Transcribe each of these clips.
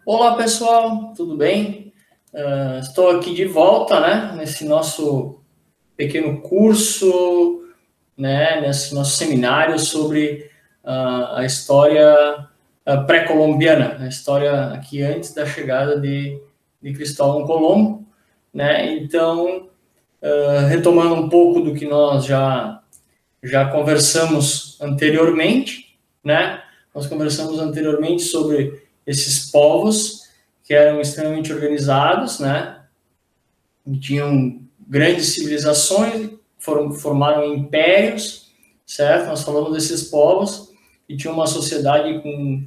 Olá pessoal, tudo bem? Estou aqui de volta, né, nesse nosso pequeno curso, né, nesse nosso seminário sobre a história pré-colombiana, a história aqui antes da chegada de Cristóvão Colombo, né? Então, retomando um pouco do que nós já conversamos anteriormente, né? Nós conversamos anteriormente sobre esses povos que eram extremamente organizados, né? Tinham grandes civilizações, formaram impérios, certo? Nós falamos desses povos que tinham uma sociedade com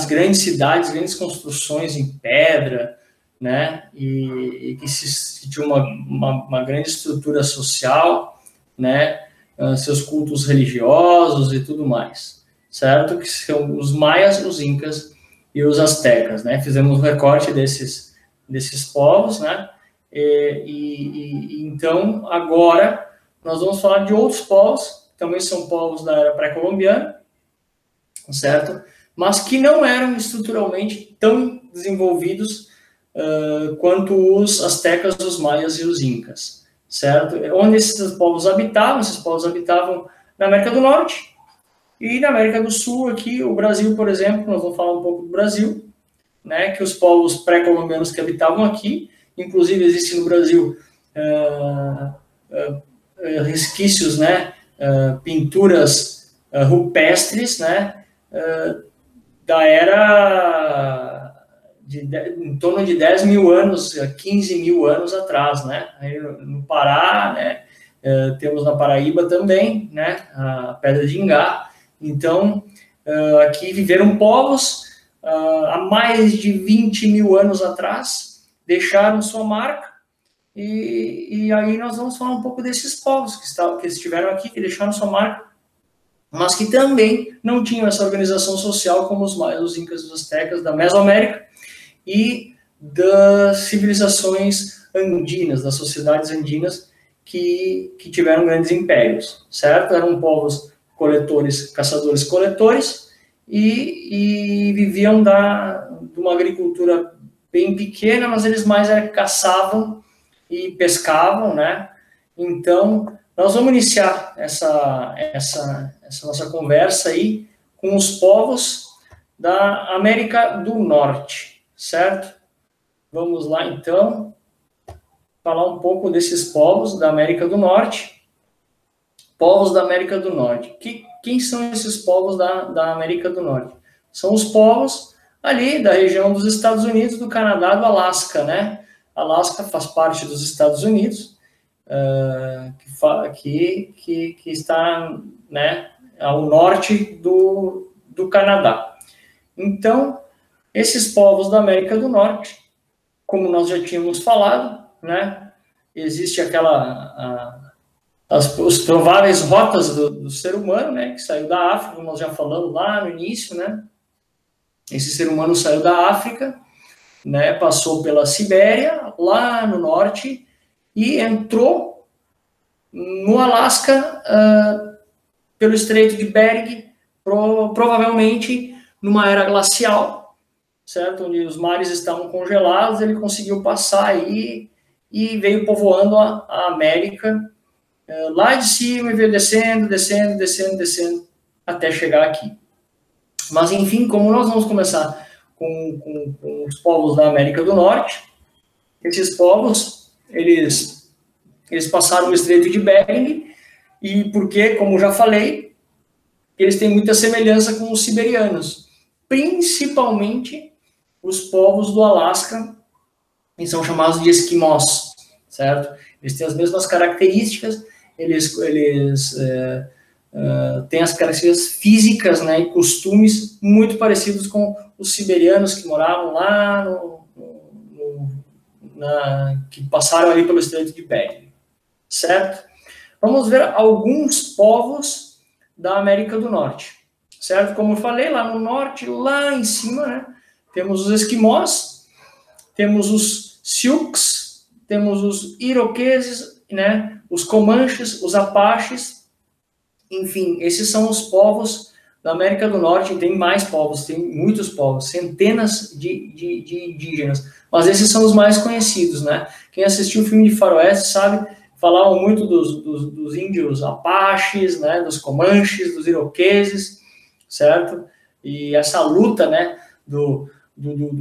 grandes construções em pedra, né? E que tinha uma grande estrutura social, né? Seus cultos religiosos e tudo mais, certo? Que são os maias, os incas e os astecas, né? Fizemos um recorte desses povos, né? Então, agora, nós vamos falar de outros povos, que também são povos da era pré-colombiana, certo? Mas que não eram estruturalmente tão desenvolvidos quanto os astecas, os maias e os incas, certo? Onde esses povos habitavam na América do Norte e na América do Sul, aqui, o Brasil, por exemplo, nós vamos falar um pouco do Brasil, né, que os povos pré-colombianos que habitavam aqui, inclusive existe no Brasil resquícios, né, pinturas rupestres, né, da era em torno de 10 mil anos, 15 mil anos atrás, né? Aí no Pará, né? Temos na Paraíba também, né? A Pedra de Ingá. Então, aqui viveram povos há mais de 20 mil anos atrás, deixaram sua marca, e aí nós vamos falar um pouco desses povos que estiveram aqui, que deixaram sua marca, mas que também não tinham essa organização social como os maias, os incas e os astecas da Mesoamérica e das civilizações andinas, das sociedades andinas que tiveram grandes impérios, certo? Eram povos coletores, caçadores-coletores e viviam de uma agricultura bem pequena, mas eles mais caçavam e pescavam, né? Então, nós vamos iniciar essa nossa conversa aí com os povos da América do Norte, certo? Vamos lá, então, falar um pouco desses povos da América do Norte. Povos da América do Norte. Quem são esses povos da América do Norte? São os povos ali da região dos Estados Unidos, do Canadá, do Alasca, né? Alasca faz parte dos Estados Unidos, que está, né, ao norte do Canadá. Então, esses povos da América do Norte, como nós já tínhamos falado, né, existe os prováveis rotas do ser humano, né, que saiu da África, como nós já falamos lá no início, né, esse ser humano saiu da África, né, passou pela Sibéria, lá no norte, e entrou no Alasca pelo Estreito de Bering, provavelmente numa era glacial, certo? Onde os mares estavam congelados, ele conseguiu passar aí e veio povoando a América lá de cima e veio descendo, até chegar aqui. Mas, enfim, como nós vamos começar com os povos da América do Norte, esses povos, eles passaram o Estreito de Bering, e porque, como já falei, eles têm muita semelhança com os siberianos, principalmente os povos do Alasca, que são chamados de esquimós, certo? Eles têm as mesmas características, eles têm as características físicas, né, e costumes muito parecidos com os siberianos que moravam lá que passaram ali pelo Estreito de Bering, certo? Vamos ver alguns povos da América do Norte, certo? Como eu falei, lá no norte, lá em cima, né, temos os esquimós, temos os Sioux, temos os iroqueses, né, os comanches, os apaches, enfim, esses são os povos na América do Norte tem mais povos, tem muitos povos, centenas de indígenas, mas esses são os mais conhecidos, né? Quem assistiu o filme de Faroeste sabe, falavam muito dos índios apaches, né? Dos comanches, dos iroqueses, certo? E essa luta, né? Do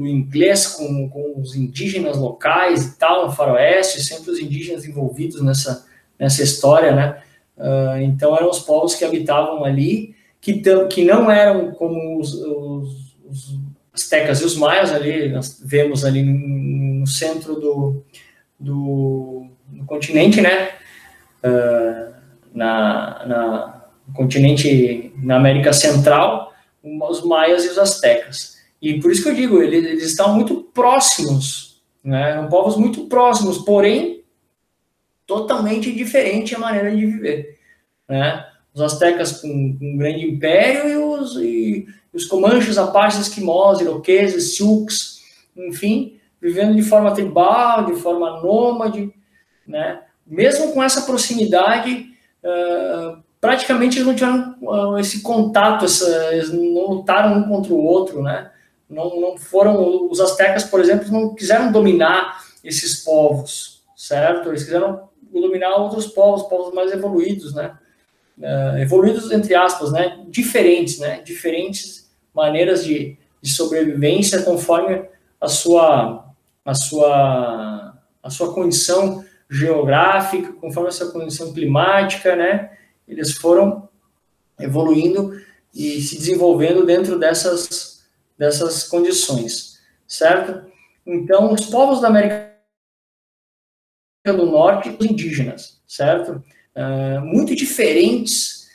inglês com os indígenas locais e tal, no Faroeste, sempre os indígenas envolvidos nessa história, né? Então eram os povos que habitavam ali, que não eram como os astecas e os maias ali, nós vemos ali no centro do continente, né? No continente, na América Central, os maias e os astecas. E por isso que eu digo, eles estão muito próximos, né? Eram povos muito próximos, porém totalmente diferente a maneira de viver, né? Os astecas com um grande império e os comanches, apaches, esquimós, iroqueses, sioux, enfim, vivendo de forma tribal, de forma nômade, né? Mesmo com essa proximidade, praticamente eles não tiveram esse contato, eles não lutaram um contra o outro, né? Não foram, os astecas, por exemplo, não quiseram dominar esses povos, certo? Eles quiseram dominar outros povos mais evoluídos, né? Evoluídos entre aspas, né? Diferentes maneiras de sobrevivência conforme a sua condição geográfica, conforme a sua condição climática, né? Eles foram evoluindo e se desenvolvendo dentro dessas condições, certo? Então, os povos da América do Norte, os indígenas, certo? Muito diferentes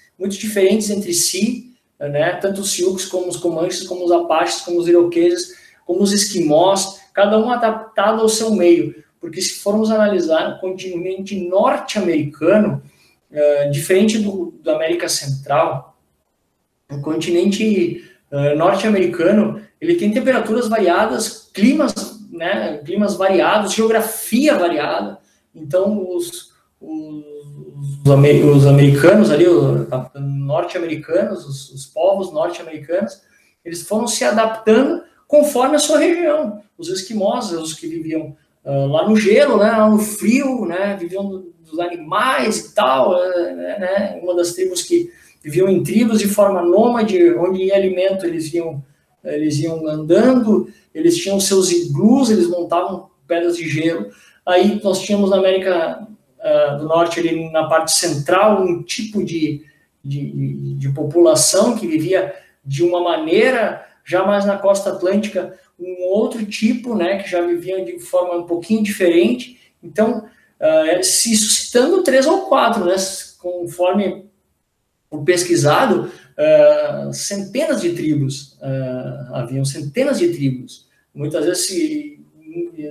entre si, né? Tanto os Sioux como os Comanches, como os Apaches, como os Iroqueses, como os Esquimós, cada um adaptado ao seu meio, porque se formos analisar o continente norte-americano, diferente da América Central, o continente norte-americano, ele tem temperaturas variadas, climas, né, climas variados, geografia variada. Então, os americanos ali, norte-americanos, os povos norte-americanos, eles foram se adaptando conforme a sua região. Os esquimós, os que viviam lá no gelo, né, lá no frio, né, viviam dos animais e tal, né, uma das tribos que viviam em tribos de forma nômade, onde em alimento eles iam andando, eles tinham seus iglus, eles montavam pedras de gelo. Aí nós tínhamos na América do Norte, ali na parte central, um tipo de população que vivia de uma maneira, já mais na costa atlântica, um outro tipo, né, que já vivia de forma um pouquinho diferente. Então, se suscitando 3 ou 4, né, conforme o pesquisado, centenas de tribos, haviam centenas de tribos. Muitas vezes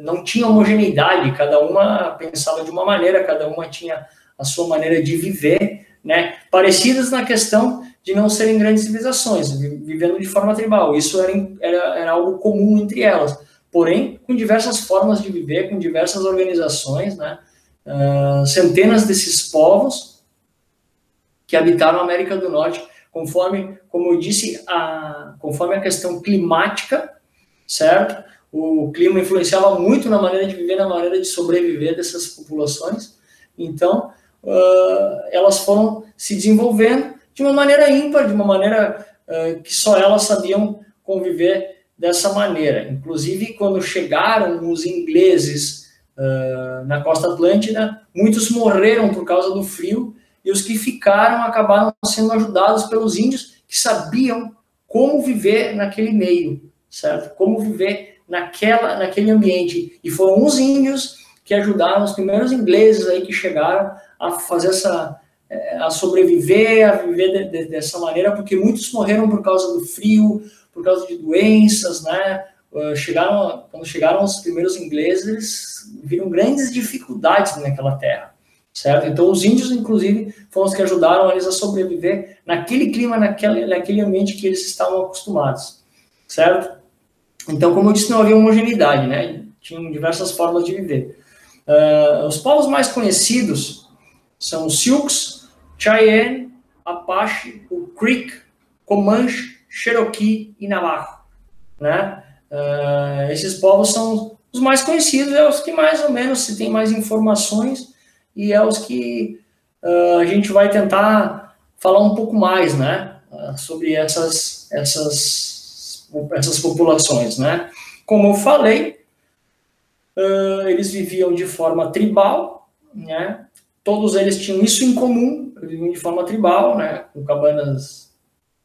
não tinha homogeneidade, cada uma pensava de uma maneira, cada uma tinha a sua maneira de viver, né, parecidas na questão de não serem grandes civilizações, vivendo de forma tribal. Isso era algo comum entre elas, porém, com diversas formas de viver, com diversas organizações, né, centenas desses povos que habitaram a América do Norte, conforme, como eu disse, conforme a questão climática, certo? O clima influenciava muito na maneira de viver, na maneira de sobreviver dessas populações. Então, elas foram se desenvolvendo de uma maneira ímpar, de uma maneira que só elas sabiam conviver dessa maneira. Inclusive, quando chegaram os ingleses na costa atlântica, muitos morreram por causa do frio, e os que ficaram acabaram sendo ajudados pelos índios que sabiam como viver naquele meio, certo? Como viver naquele ambiente. E foram os índios que ajudaram os primeiros ingleses aí que chegaram a fazer a sobreviver, a viver dessa maneira, porque muitos morreram por causa do frio, por causa de doenças, né? Quando chegaram os primeiros ingleses, eles viram grandes dificuldades naquela terra, certo? Então, os índios, inclusive, foram os que ajudaram eles a sobreviver naquele clima, naquele ambiente que eles estavam acostumados, certo? Então, como eu disse, não havia homogeneidade, né? Tinham diversas formas de viver. Os povos mais conhecidos são os Sioux, Cheyenne, Apache, o Creek, Comanche, Cherokee e Navajo, né? Esses povos são os mais conhecidos, é os que mais ou menos se tem mais informações e é os que a gente vai tentar falar um pouco mais, né? Sobre essas populações, né? Como eu falei, eles viviam de forma tribal, né? Todos eles tinham isso em comum, eles viviam de forma tribal, né? Com cabanas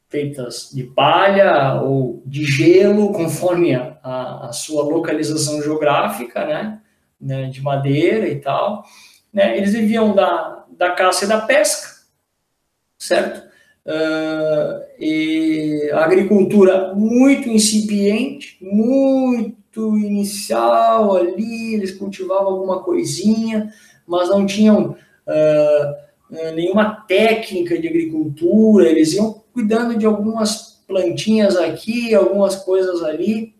feitas de palha ou de gelo, conforme a sua localização geográfica, né? De madeira e tal. Né? Eles viviam da caça e da pesca, certo? E a agricultura muito incipiente, muito inicial ali, eles cultivavam alguma coisinha, mas não tinham nenhuma técnica de agricultura, eles iam cuidando de algumas plantinhas aqui, algumas coisas ali,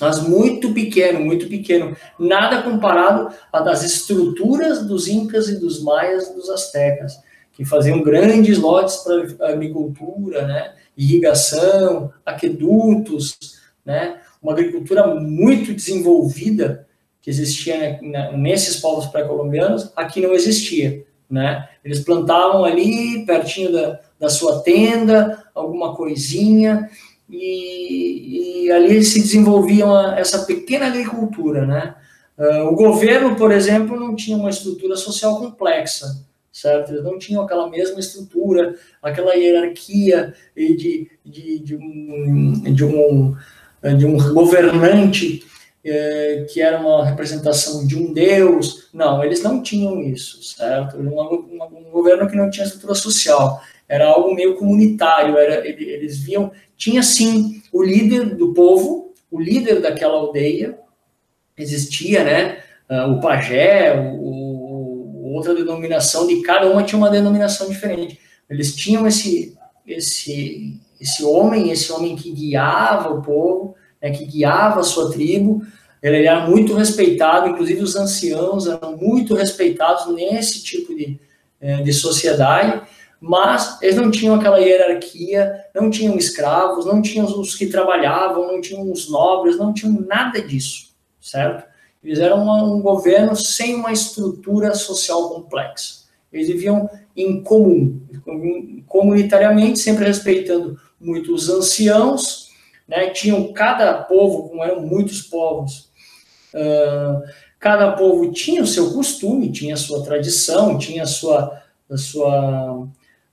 mas muito pequeno, nada comparado a das estruturas dos incas e dos maias e dos astecas, que faziam grandes lotes para agricultura, né, irrigação, aquedutos, né, uma agricultura muito desenvolvida que existia nesses povos pré-colombianos, aqui não existia, né? Eles plantavam ali, pertinho da sua tenda, alguma coisinha, e ali se desenvolviam essa pequena agricultura, né? O governo, por exemplo, não tinha uma estrutura social complexa, certo? Eles não tinham aquela mesma estrutura, aquela hierarquia de um governante que era uma representação de um deus. Não, eles não tinham isso, certo? Um governo que não tinha estrutura social, era algo meio comunitário, eles viam, tinha sim o líder do povo, o líder daquela aldeia, existia, né, o pajé, outra denominação, de cada uma tinha uma denominação diferente. Eles tinham esse homem que guiava o povo, né, que guiava a sua tribo. Ele era muito respeitado, inclusive os anciãos eram muito respeitados nesse tipo de sociedade, mas eles não tinham aquela hierarquia, não tinham escravos, não tinham os que trabalhavam, não tinham os nobres, não tinham nada disso, certo? Eles eram um governo sem uma estrutura social complexa. Eles viviam em comum, comunitariamente, sempre respeitando muito os anciãos, né? Tinham cada povo, como eram muitos povos, cada povo tinha o seu costume, tinha a sua tradição, tinha a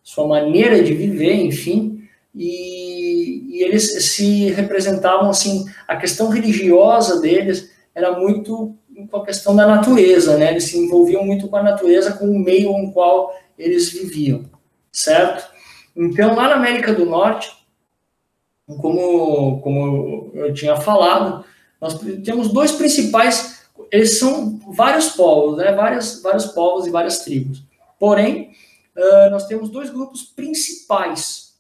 sua maneira de viver, enfim, e eles se representavam assim, a questão religiosa deles era muito com a questão da natureza, né? Eles se envolviam muito com a natureza, com o meio em qual eles viviam, certo? Então, lá na América do Norte, como eu tinha falado, nós temos dois principais, eles são vários povos, né? Vários povos e várias tribos. Porém, nós temos dois grupos principais,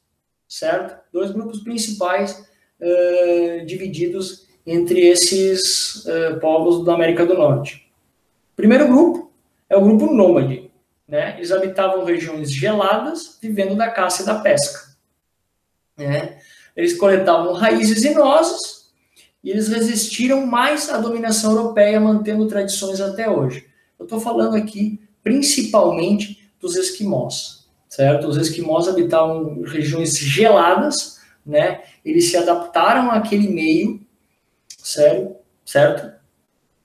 certo? Dois grupos principais divididos entre esses povos da América do Norte. O primeiro grupo é o grupo nômade, né? Eles habitavam regiões geladas, vivendo da caça e da pesca, né? Eles coletavam raízes e nozes e eles resistiram mais à dominação europeia, mantendo tradições até hoje. Eu estou falando aqui principalmente dos esquimós, certo? Os esquimós habitavam regiões geladas, né? Eles se adaptaram àquele meio, certo?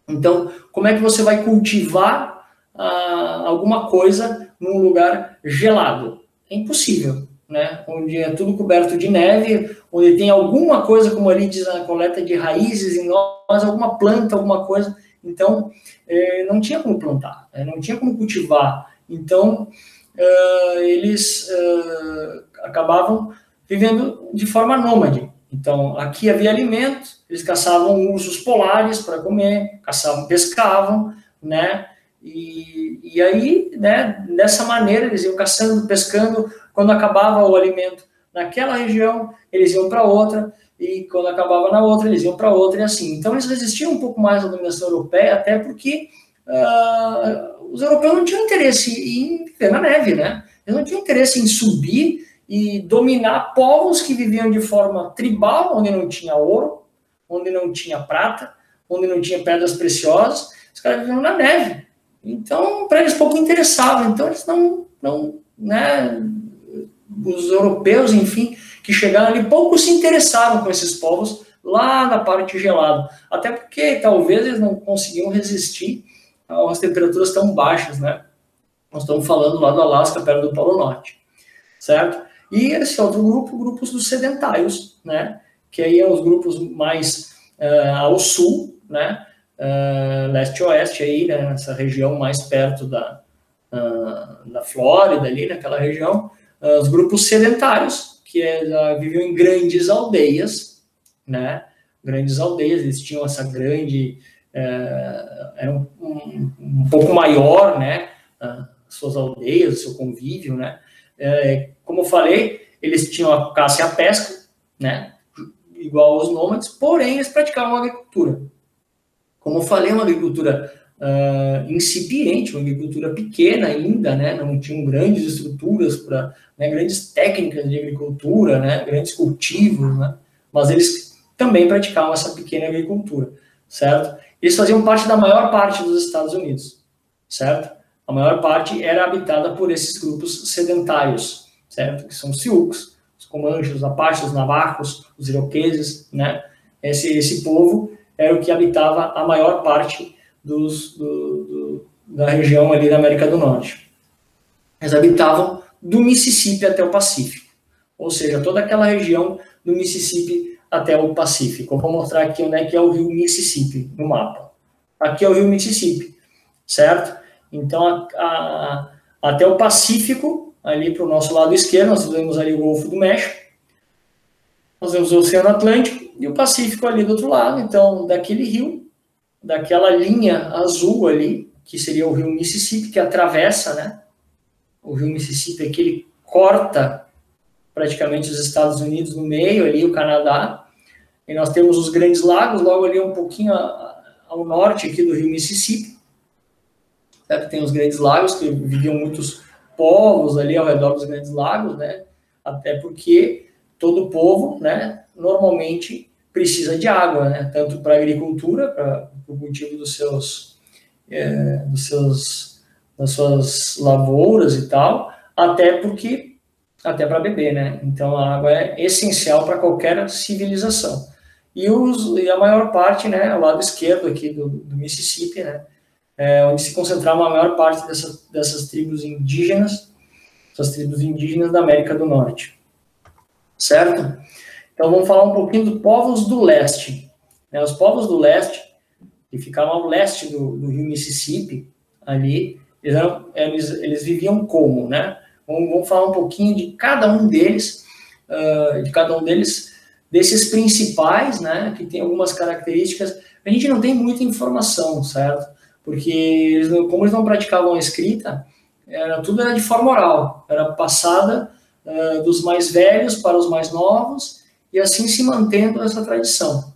Então, como é que você vai cultivar alguma coisa num lugar gelado? É impossível, né? Onde é tudo coberto de neve, onde tem alguma coisa, como ali diz a coleta de raízes em nós, alguma planta, alguma coisa. Então, não tinha como plantar, não tinha como cultivar. Então, eles acabavam vivendo de forma nômade. Então, aqui havia alimento, eles caçavam ursos polares para comer, pescavam, né? E aí, né, dessa maneira, eles iam caçando, pescando. Quando acabava o alimento naquela região, eles iam para outra, e quando acabava na outra, eles iam para outra, e assim. Então, eles resistiam um pouco mais à dominação europeia, até porque os europeus não tinham interesse em viver na neve, né? Eles não tinham interesse em subir e dominar povos que viviam de forma tribal, onde não tinha ouro, onde não tinha prata, onde não tinha pedras preciosas. Os caras viviam na neve. Então, para eles pouco interessava. Então, eles não, né, os europeus, enfim, que chegaram ali, pouco se interessavam com esses povos lá na parte gelada. Até porque, talvez, eles não conseguiam resistir a umas temperaturas tão baixas, né? Nós estamos falando lá do Alasca, perto do Polo Norte, certo? E esse outro grupo, grupos dos sedentários, né? Que aí é os grupos mais ao sul, né? Leste-oeste aí, né? Nessa região mais perto da Flórida ali, naquela região, os grupos sedentários, que viviam em grandes aldeias, né? Grandes aldeias, eles tinham essa grande, era um pouco maior, né? Suas aldeias, o seu convívio, né? Como eu falei, eles tinham a caça e a pesca, né? Igual aos nômades, porém eles praticavam agricultura. Como eu falei, uma agricultura incipiente, uma agricultura pequena ainda, né? Não tinham grandes estruturas para, né, grandes técnicas de agricultura, né? Grandes cultivos, né? Mas eles também praticavam essa pequena agricultura, certo? Eles faziam parte da maior parte dos Estados Unidos, certo? A maior parte era habitada por esses grupos sedentários, certo? Que são os Sioux, os Comanches, os Apaches, os Navajos, os Iroqueses, né? Esse povo era o que habitava a maior parte da região ali da América do Norte. Eles habitavam do Mississippi até o Pacífico, ou seja, toda aquela região do Mississippi até o Pacífico. Eu vou mostrar aqui onde é que é o rio Mississippi no mapa. Aqui é o rio Mississippi, certo? Então, até o Pacífico, ali para o nosso lado esquerdo, nós vemos ali o Golfo do México, nós vemos o Oceano Atlântico e o Pacífico ali do outro lado. Então, daquele rio, daquela linha azul ali, que seria o rio Mississippi, que atravessa, né? O rio Mississippi aqui, ele corta praticamente os Estados Unidos no meio, ali o Canadá, e nós temos os Grandes Lagos, logo ali um pouquinho ao norte aqui do rio Mississippi. Certo? Tem os Grandes Lagos, que viviam muitos povos ali ao redor dos Grandes Lagos, né? Até porque todo povo, né, normalmente precisa de água, né? Tanto para a agricultura, para o cultivo das suas lavouras e tal, até para beber, né? Então a água é essencial para qualquer civilização. E a maior parte, né, ao lado esquerdo aqui do Mississippi, né? Onde se concentrava a maior parte dessas tribos indígenas, essas tribos indígenas da América do Norte. Certo? Então vamos falar um pouquinho dos povos do leste. Os povos do leste, que ficavam ao leste do rio Mississippi, ali, eles viviam como, né? Vamos falar um pouquinho de cada um deles, desses principais, né? Que tem algumas características. A gente não tem muita informação, certo? Porque, como eles não praticavam a escrita, tudo era de forma oral, era passada dos mais velhos para os mais novos, e assim se mantendo essa tradição.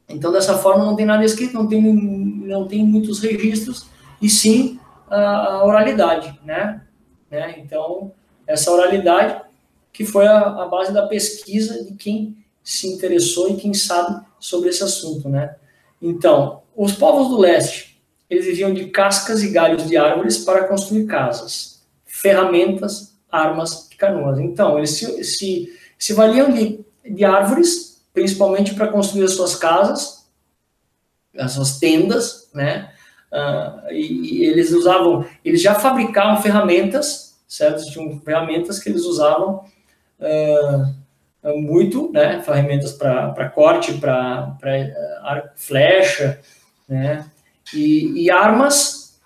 Então, dessa forma, não tem nada escrito, não tem muitos registros, e sim a oralidade, né? Então, essa oralidade que foi a base da pesquisa de quem se interessou e quem sabe sobre esse assunto, né? Então, os povos do leste, eles viviam de cascas e galhos de árvores para construir casas, ferramentas, armas e canoas. Então, eles se valiam de árvores, principalmente para construir as suas casas, as suas tendas, né? E eles já fabricavam ferramentas, certo? Tinham ferramentas que eles usavam muito, né? Ferramentas para corte, para arco, flecha, né? E armas,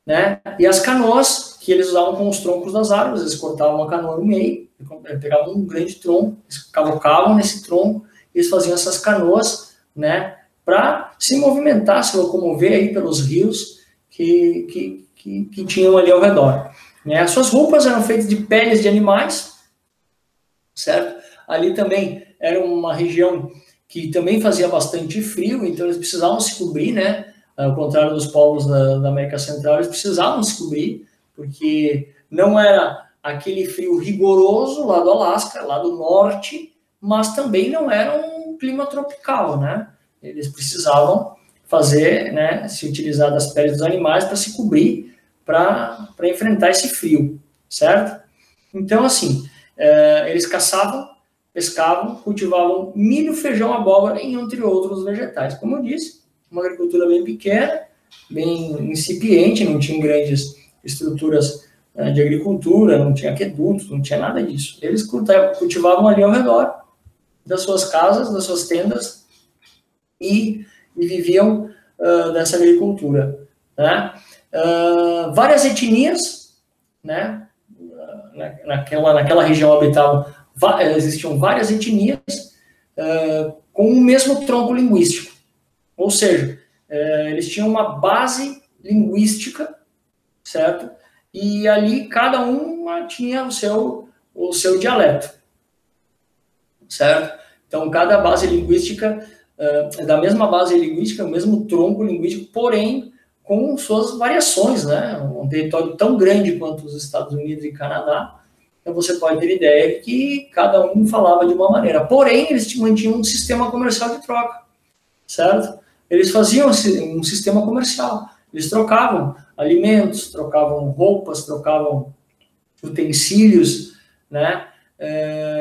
né? E as canoas que eles usavam com os troncos das árvores. Eles cortavam uma canoa no meio, pegavam um grande tronco, eles cavocavam nesse tronco, e eles faziam essas canoas, né? Para se movimentar, se locomover aí pelos rios que tinham ali ao redor. Né? As suas roupas eram feitas de peles de animais, certo? Ali também era uma região que também fazia bastante frio, então eles precisavam se cobrir, né? Ao contrário dos povos da América Central, eles precisavam se cobrir, porque não era aquele frio rigoroso lá do Alasca, lá do norte, mas também não era um clima tropical, né? Eles precisavam fazer, né, se utilizar das peles dos animais para se cobrir, para enfrentar esse frio, certo? Então, assim, eles caçavam, pescavam, cultivavam milho, feijão, abóbora, entre outros vegetais. Como eu disse, uma agricultura bem pequena, bem incipiente, não tinha grandes estruturas de agricultura, não tinha aquedutos, não tinha nada disso. Eles cultivavam ali ao redor das suas casas, das suas tendas, e viviam dessa agricultura, né? Várias etnias, né? Naquela região habitavam, existiam várias etnias com o mesmo tronco linguístico, ou seja, eles tinham uma base linguística, certo? E ali cada uma tinha o seu dialeto, certo? Então, cada base linguística, da mesma base linguística, o mesmo tronco linguístico, porém, com suas variações, né? Um território tão grande quanto os Estados Unidos e Canadá, então você pode ter ideia que cada um falava de uma maneira. Porém, eles mantinham um sistema comercial de troca, certo? Eles faziam um sistema comercial, eles trocavam alimentos, trocavam roupas, trocavam utensílios, né?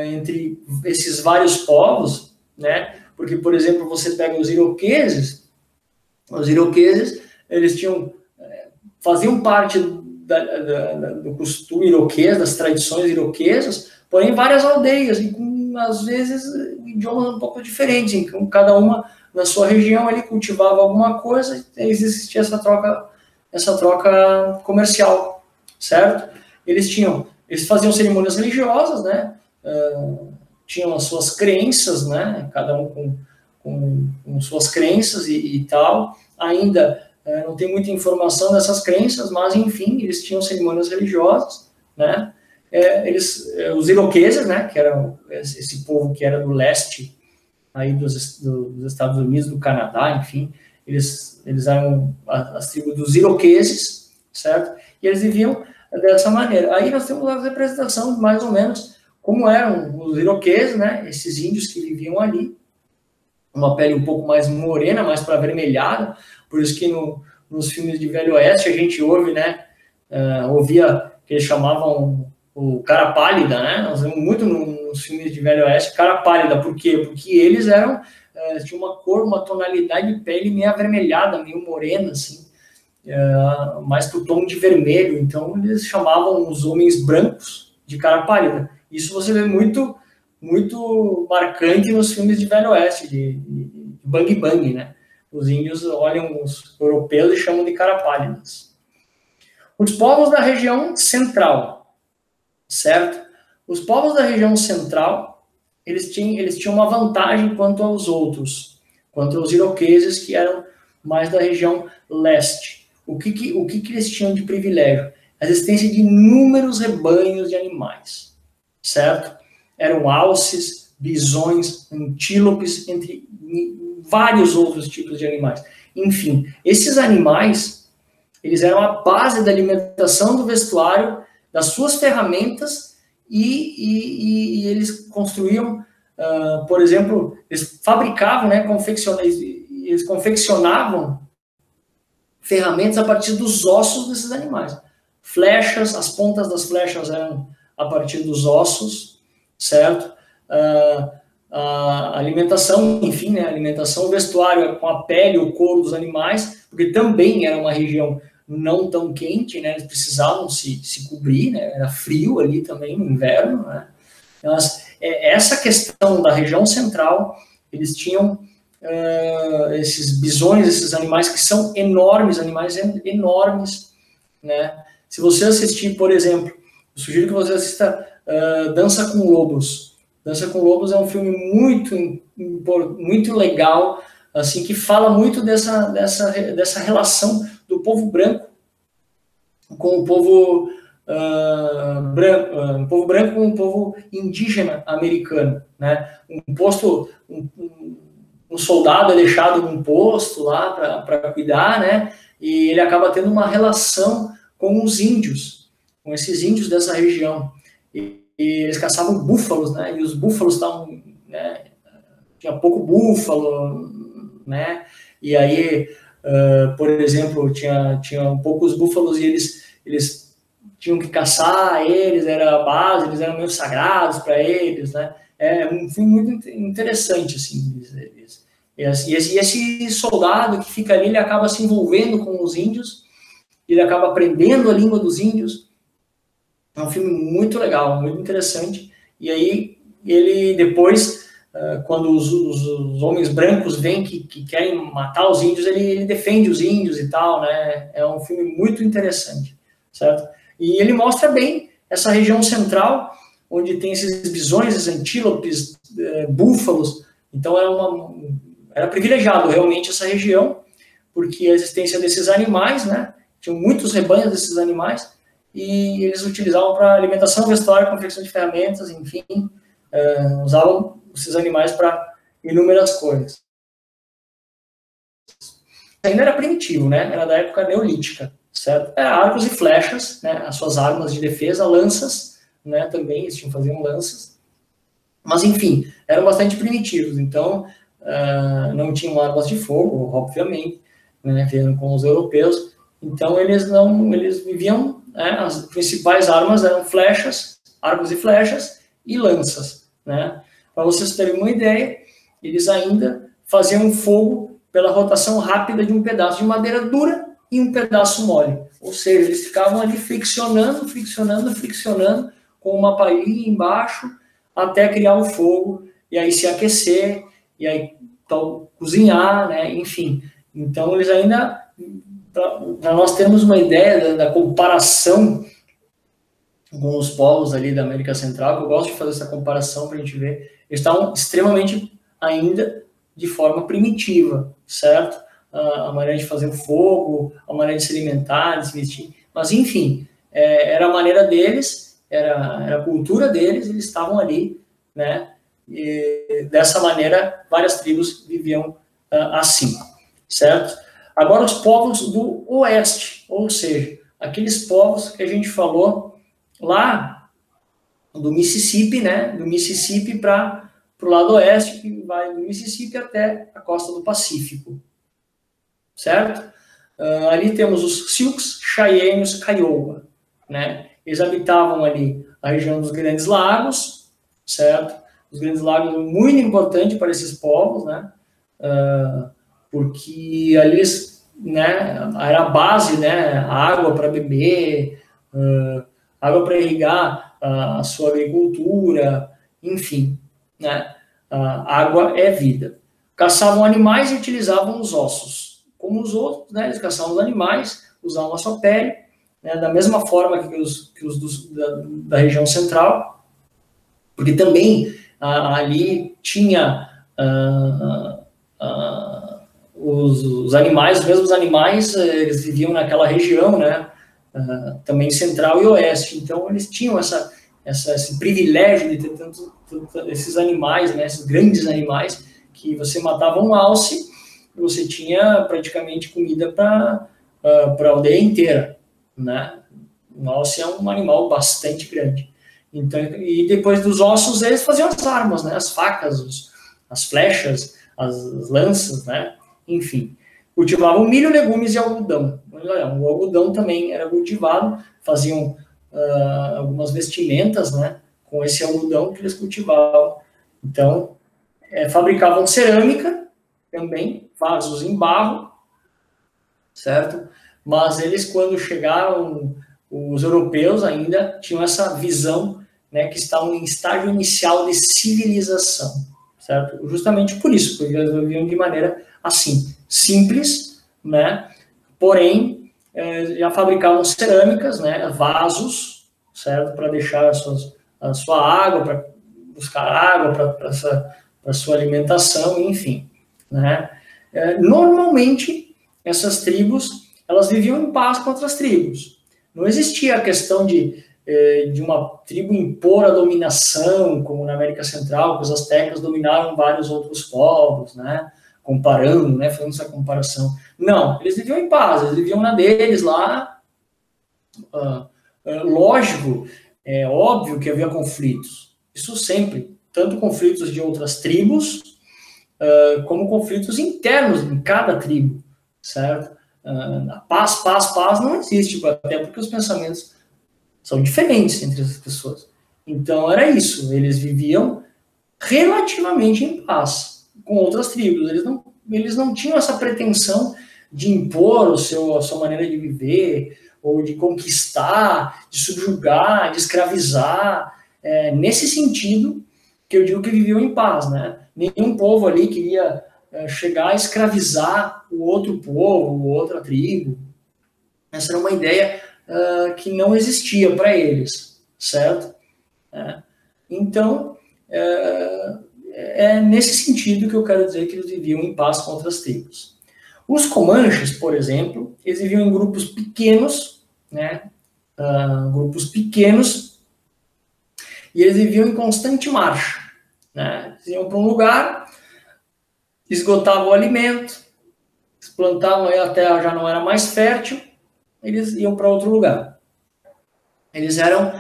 Entre esses vários povos, né? Porque, por exemplo, você pega os iroqueses, eles faziam parte do costume iroquês, das tradições iroquesas, porém várias aldeias, e com, às vezes, idiomas um pouco diferentes, então cada uma na sua região ali cultivava alguma coisa, e existia essa troca comercial, certo? Eles faziam cerimônias religiosas, né? Tinham as suas crenças, né? Cada um com suas crenças e tal. Ainda não tem muita informação dessas crenças, mas enfim, eles tinham cerimônias religiosas, né? Os iroqueses, né? Que eram esse povo que era do leste aí dos Estados Unidos, do Canadá, enfim, eles eram as tribos dos iroqueses, certo? E eles viviam dessa maneira. Aí nós temos a representação de mais ou menos como eram os iroqueses, né? Esses índios que viviam ali, uma pele um pouco mais morena, mais para avermelhada, por isso que nos filmes de Velho Oeste a gente ouve, né? Ouvia que eles chamavam o cara pálida, né? Nós vemos muito nos filmes de Velho Oeste, cara pálida. Por quê? Porque eles tinham uma cor, uma tonalidade de pele meio avermelhada, meio morena, assim, mais pro tom de vermelho. Então, eles chamavam os homens brancos de cara pálida. Isso você vê muito, muito marcante nos filmes de Velho Oeste, de Bang Bang, né? Os índios olham os europeus e chamam de cara pálidas. Os povos da região central, certo? Os povos da região central, eles tinham uma vantagem quanto aos outros, quanto aos iroqueses, que eram mais da região leste. O que eles tinham de privilégio? A existência de inúmeros rebanhos de animais, certo? Eram alces, bisões, antílopes, entre vários outros tipos de animais. Enfim, esses animais, eles eram a base da alimentação, do vestuário, das suas ferramentas, e eles construíam, por exemplo, eles fabricavam, né, eles confeccionavam ferramentas a partir dos ossos desses animais. Flechas, as pontas das flechas eram a partir dos ossos, certo? A alimentação, enfim, né, a alimentação, o vestuário com a pele, o couro dos animais, porque também era uma região não tão quente, né, eles precisavam se cobrir, né, era frio ali também no inverno, né, mas essa questão da região central, eles tinham esses bisões, esses animais que são enormes, né, se você assistir, por exemplo, eu sugiro que você assista Dança com Lobos. Dança com Lobos é um filme muito legal, assim, que fala muito dessa relação do povo branco com o povo branco com o povo indígena americano, né? Um soldado é deixado num posto lá para cuidar, né? E ele acaba tendo uma relação com os índios, com esses índios dessa região. E eles caçavam búfalos, né? E os búfalos estavam, né? Tinha pouco búfalo, né? E aí, por exemplo, tinha poucos búfalos e eles tinham que caçar eles, era a base, eles eram meio sagrados para eles, né? É um filme muito interessante, assim. E esse soldado que fica ali, ele acaba se envolvendo com os índios, ele acaba aprendendo a língua dos índios. É um filme muito legal, muito interessante. E aí, ele depois, quando os homens brancos vêm que querem matar os índios, ele defende os índios e tal, né? É um filme muito interessante, certo? E ele mostra bem essa região central, onde tem esses bisões, esses antílopes, búfalos. Então, era privilegiado realmente essa região, porque a existência desses animais, né? Tinham muitos rebanhos desses animais, e eles utilizavam para alimentação, vestuário, confecção de ferramentas, enfim, usavam esses animais para inúmeras coisas. Ainda era primitivo, né? Era da época neolítica, certo? Era arcos e flechas, né? As suas armas de defesa, lanças, né? Também eles faziam lanças. Mas, enfim, eram bastante primitivos. Então, não tinham armas de fogo, obviamente, né? Vieram com os europeus. Então, eles viviam, né? As principais armas eram flechas, arcos e flechas e lanças, né? Para vocês terem uma ideia, eles ainda faziam fogo pela rotação rápida de um pedaço de madeira dura e um pedaço mole. Ou seja, eles ficavam ali friccionando com uma palhinha embaixo até criar o fogo e aí se aquecer e aí cozinhar, né? Enfim. Então, eles ainda, para nós termos uma ideia da comparação com os povos ali da América Central, que eu gosto de fazer essa comparação para a gente ver, eles estavam extremamente ainda de forma primitiva, certo? A maneira de fazer o fogo, a maneira de se alimentar, de se vestir, mas enfim, era a maneira deles, era a cultura deles, eles estavam ali, né? E dessa maneira, várias tribos viviam assim, certo? Agora, os povos do oeste, ou seja, aqueles povos que a gente falou lá do Mississippi, né? Do Mississippi para o lado oeste, que vai do Mississippi até a costa do Pacífico, certo? Ali temos os Sioux, Cheyennes, Kiowa, né? Eles habitavam ali a região dos Grandes Lagos, certo? Os Grandes Lagos são muito importantes para esses povos, né? Porque ali, né, era a base, né? Água para beber, água para irrigar a sua agricultura, enfim, né? Água é vida. Caçavam animais e utilizavam os ossos. Como os outros, né? Eles caçavam os animais, usavam a sua pele, né? Da mesma forma que os da região central, porque também ali tinha os animais, os mesmos animais, eles viviam naquela região, né? Também central e oeste. Então, eles tinham esse privilégio de ter esses animais, né? Esses grandes animais, que você matava um alce e você tinha praticamente comida para a aldeia inteira, né? Um alce é um animal bastante grande. Então, e depois dos ossos, eles faziam as armas, né? As facas, as flechas, as lanças, né? Enfim, cultivavam milho, legumes e algodão. O algodão também era cultivado, faziam algumas vestimentas, né? Com esse algodão que eles cultivavam. Então, fabricavam cerâmica também, vasos em barro, certo? Mas eles, quando chegaram, os europeus ainda tinham essa visão, né, que estavam em estágio inicial de civilização, certo? Justamente por isso, porque eles viviam de maneira assim, simples, né? Porém, já fabricavam cerâmicas, né, vasos, certo? Para deixar a sua água, para buscar água para a sua alimentação, enfim, né? Normalmente, essas tribos, elas viviam em paz com outras tribos. Não existia a questão de uma tribo impor a dominação, como na América Central, que os astecas dominaram vários outros povos, né? Comparando, né? Fazendo essa comparação. Não, eles viviam em paz, eles viviam na deles lá, Lógico, é óbvio que havia conflitos. Isso sempre, tanto conflitos de outras tribos, como conflitos internos em cada tribo, certo? Paz não existe, até porque os pensamentos são diferentes entre as pessoas. Então era isso, eles viviam relativamente em paz com outras tribos. Eles não tinham essa pretensão de impor a sua maneira de viver, ou de conquistar, de subjugar, de escravizar. Nesse sentido que eu digo que viviam em paz, né? Nenhum povo ali queria chegar a escravizar o outro povo, outra tribo. Essa era uma ideia que não existia para eles, certo? Então, é nesse sentido que eu quero dizer que eles viviam em paz com outras tribos. Os Comanches, por exemplo, eles viviam em grupos pequenos, né? Grupos pequenos, e eles viviam em constante marcha, né? Eles iam para um lugar, esgotavam o alimento, plantavam, a terra já não era mais fértil, eles iam para outro lugar. Eles eram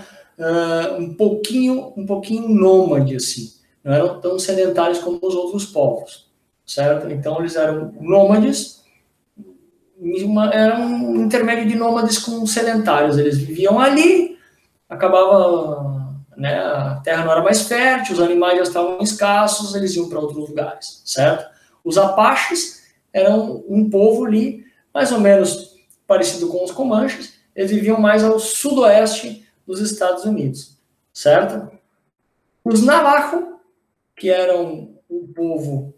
um pouquinho nômades, assim. Não eram tão sedentários como os outros povos, certo? Então, eles eram nômades, era um intermédio de nômades com sedentários. Eles viviam ali, acabava, né, a terra não era mais fértil, os animais já estavam escassos, eles iam para outros lugares, certo? Os Apaches eram um povo ali, mais ou menos parecido com os Comanches, eles viviam mais ao sudoeste dos Estados Unidos, certo? Os Navajo, que eram um povo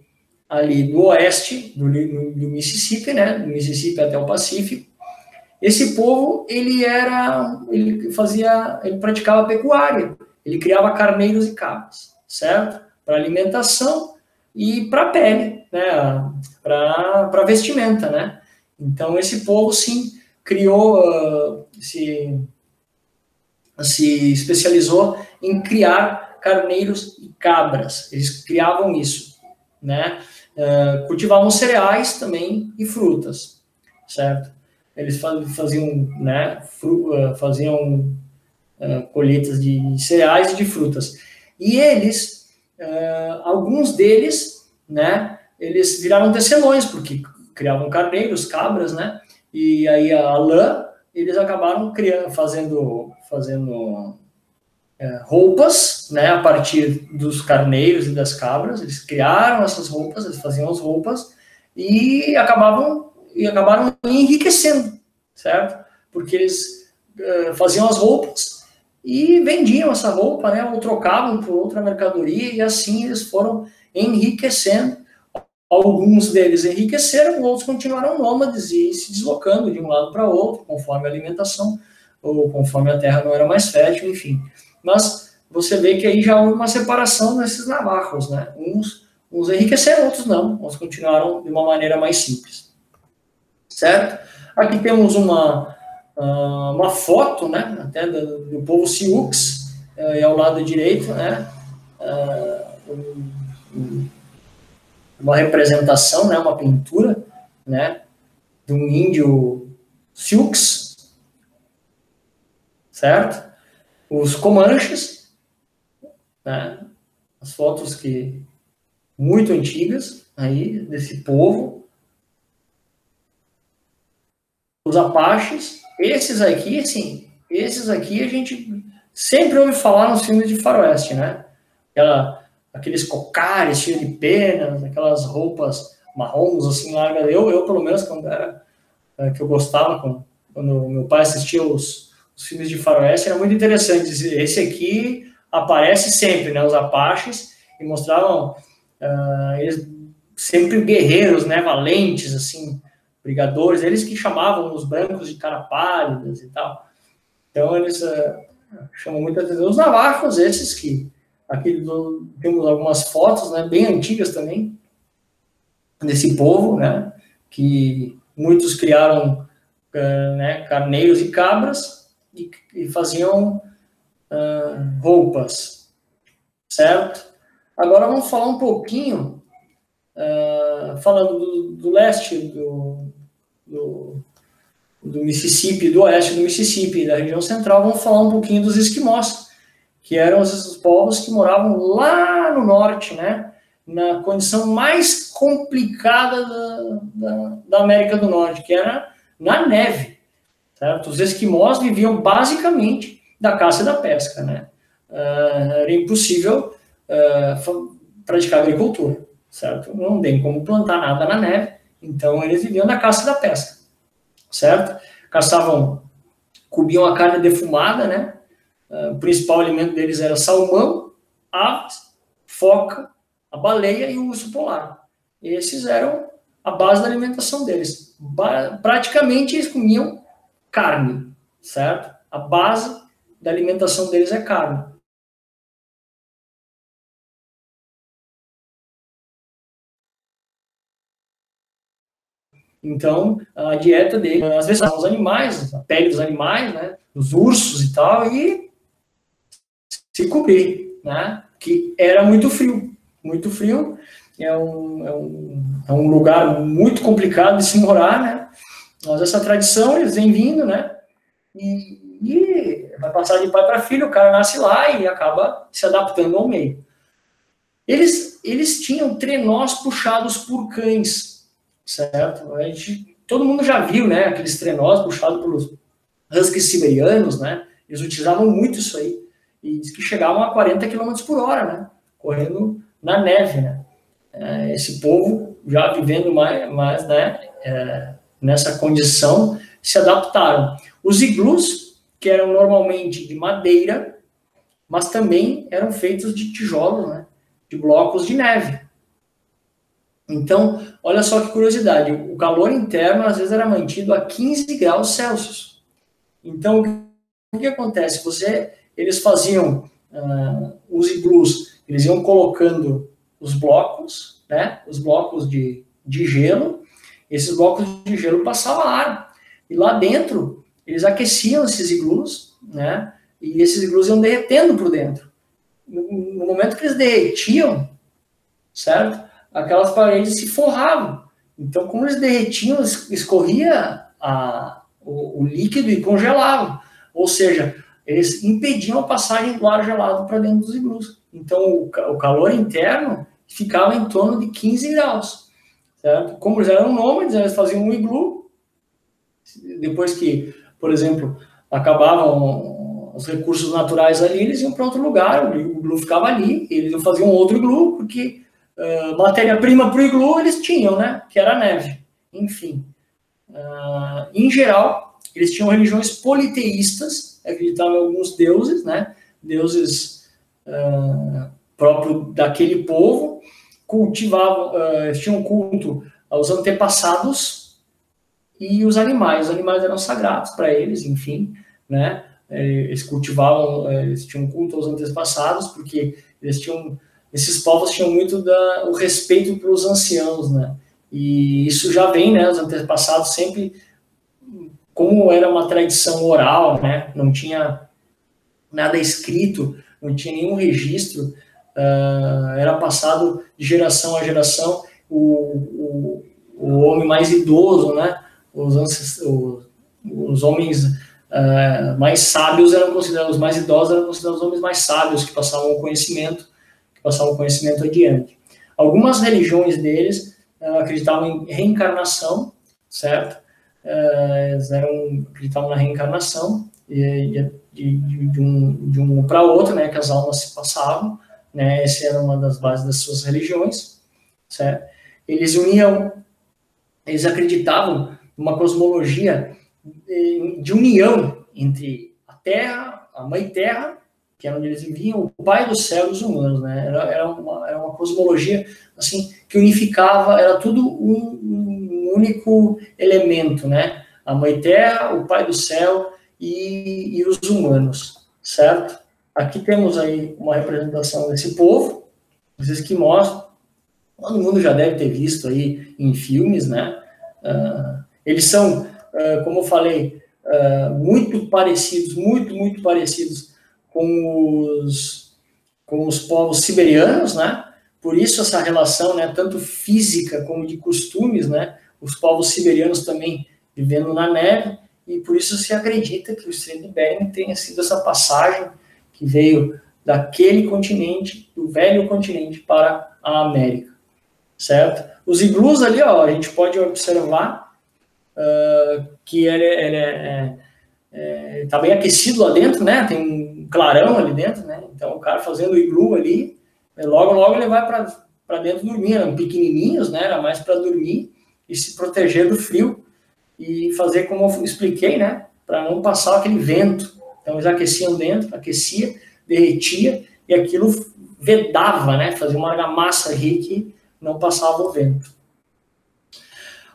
ali do oeste do Mississippi, né, do Mississippi até o Pacífico. Esse povo, ele praticava pecuária, ele criava carneiros e cabras, certo? Para alimentação e para pele, né, para vestimenta, né? Então esse povo sim criou, se especializou em criar carneiros e cabras. Eles criavam isso, né? Cultivavam cereais também e frutas, certo? Eles faziam, né, colheitas de cereais e de frutas. E eles, alguns deles, né, eles viraram tecelões, porque criavam carneiros, cabras, né? E aí a lã, eles acabaram fazendo roupas, né, a partir dos carneiros e das cabras. Eles criaram essas roupas, eles faziam as roupas e acabaram enriquecendo, certo? Porque eles faziam as roupas e vendiam essa roupa, né, ou trocavam por outra mercadoria, e assim eles foram enriquecendo. Alguns deles enriqueceram, outros continuaram nômades e se deslocando de um lado para outro, conforme a alimentação, ou conforme a terra não era mais fértil, enfim. Mas você vê que aí já houve uma separação nesses navarros, né? Uns enriqueceram, outros não, outros continuaram de uma maneira mais simples. Certo? Aqui temos uma foto, né, até do povo Sioux, ao lado direito, né, uma representação, né, uma pintura, né, de um índio Sioux, certo? Os Comanches, né, as fotos muito antigas aí desse povo. Os Apaches, esses aqui a gente sempre ouve falar nos filmes de faroeste, né? Aqueles cocares cheios de penas, aquelas roupas marrons assim largas. Eu pelo menos quando era que eu gostava, quando meu pai assistia os filmes de faroeste, era muito interessante. Esse aqui aparece sempre, né? Os Apaches, e mostravam eles sempre guerreiros, né? Valentes, assim, brigadores. Eles que chamavam os brancos de cara pálidas e tal. Então eles chamam muita atenção. Os navajos, esses que aqui temos algumas fotos, né, bem antigas também, desse povo, né, que muitos criaram né, carneiros e cabras e faziam roupas, certo? Agora vamos falar um pouquinho, falando do leste do Mississippi, do oeste do Mississippi, da região central, vamos falar um pouquinho dos esquimós, que eram os povos que moravam lá no norte, né? Na condição mais complicada da América do Norte, que era na neve, certo? Os esquimós viviam basicamente da caça e da pesca, né? Era impossível praticar agricultura, certo? Não tem como plantar nada na neve, então eles viviam da caça e da pesca, certo? Caçavam, comiam a carne defumada, né? O principal alimento deles era salmão, aves, foca, a baleia e o urso polar. Esses eram a base da alimentação deles. Praticamente eles comiam carne, certo? A base da alimentação deles é carne. Então, a dieta dele, às vezes, são os animais, a pele dos animais, né? Os ursos e tal, e se cobrir, né? Que era muito frio. Muito frio. É um lugar muito complicado de se morar, né? Mas essa tradição, eles vêm vindo, né? E vai passar de pai para filho, o cara nasce lá e acaba se adaptando ao meio. Eles tinham trenós puxados por cães, certo? Todo mundo já viu, né? Aqueles trenós puxados pelos huskies siberianos, né? Eles utilizavam muito isso aí. E diz que chegavam a 40 km por hora, né? Correndo na neve, né? Esse povo, já vivendo mais né? Nessa condição, se adaptaram. Os iglus, que eram normalmente de madeira, mas também eram feitos de tijolos, né? De blocos de neve. Então, olha só que curiosidade, o calor interno às vezes era mantido a 15 graus Celsius. Então, o que acontece? Eles faziam os iglus, eles iam colocando os blocos, né? Os blocos de gelo, esses blocos de gelo passavam ar. E lá dentro, eles aqueciam esses iglus, né? E esses iglus iam derretendo por dentro. No momento que eles derretiam, certo? Aquelas paredes se forravam. Então, como eles derretiam, escorria o líquido e congelavam. Ou seja, eles impediam a passagem do ar gelado para dentro dos iglus. Então, o calor interno ficava em torno de 15 graus. Certo? Como eles eram nômades, eles faziam um iglu. Depois que, por exemplo, acabavam os recursos naturais ali, eles iam para outro lugar, o iglu ficava ali, eles iam fazer um outro iglu, porque matéria-prima para o iglu eles tinham, né? Que era a neve. Enfim. Em geral, eles tinham religiões politeístas, acreditavam em alguns deuses, né? Deuses próprios daquele povo, cultivavam, tinham culto aos antepassados e os animais. Os animais eram sagrados para eles, enfim, né? Eles cultivavam, eles tinham culto aos antepassados, porque esses povos tinham muito o respeito pelos anciãos, né? E isso já vem, né? Os antepassados sempre, como era uma tradição oral, né? Não tinha nada escrito, não tinha nenhum registro, era passado de geração a geração. O homem mais idoso, né? Os homens mais sábios eram considerados, os mais idosos eram considerados os homens mais sábios, que passavam o conhecimento adiante. Algumas religiões deles acreditavam em reencarnação, certo? Eles acreditavam na reencarnação de um para outro, né? Que as almas se passavam, né? Essa era uma das bases das suas religiões, certo? Eles acreditavam numa cosmologia de união entre a Terra, a Mãe Terra, que era onde eles viviam, o Pai do Céu e os humanos, né? Era uma cosmologia assim que unificava, era tudo um único elemento, né? A Mãe Terra, o Pai do Céu e os humanos, certo? Aqui temos aí uma representação desse povo, os esquimós. Todo mundo já deve ter visto aí em filmes, né? Eles são, como eu falei, muito parecidos, muito parecidos com os povos siberianos, né? Por isso essa relação, né, tanto física como de costumes, né? Os povos siberianos também vivendo na neve, e por isso se acredita que o Estreito de Bering tenha sido essa passagem que veio daquele continente, do velho continente, para a América, certo? Os iglus ali, ó, a gente pode observar que ele está bem aquecido lá dentro, né? Tem um clarão ali dentro, né? Então o cara fazendo o iglu ali, logo ele vai para dentro dormir. Eram pequenininhos, né? Era mais para dormir e se proteger do frio e fazer como eu expliquei, né? Para não passar aquele vento. Então eles aqueciam dentro, aquecia, derretia e aquilo vedava, né? Fazia uma argamassa ali que não passava o vento.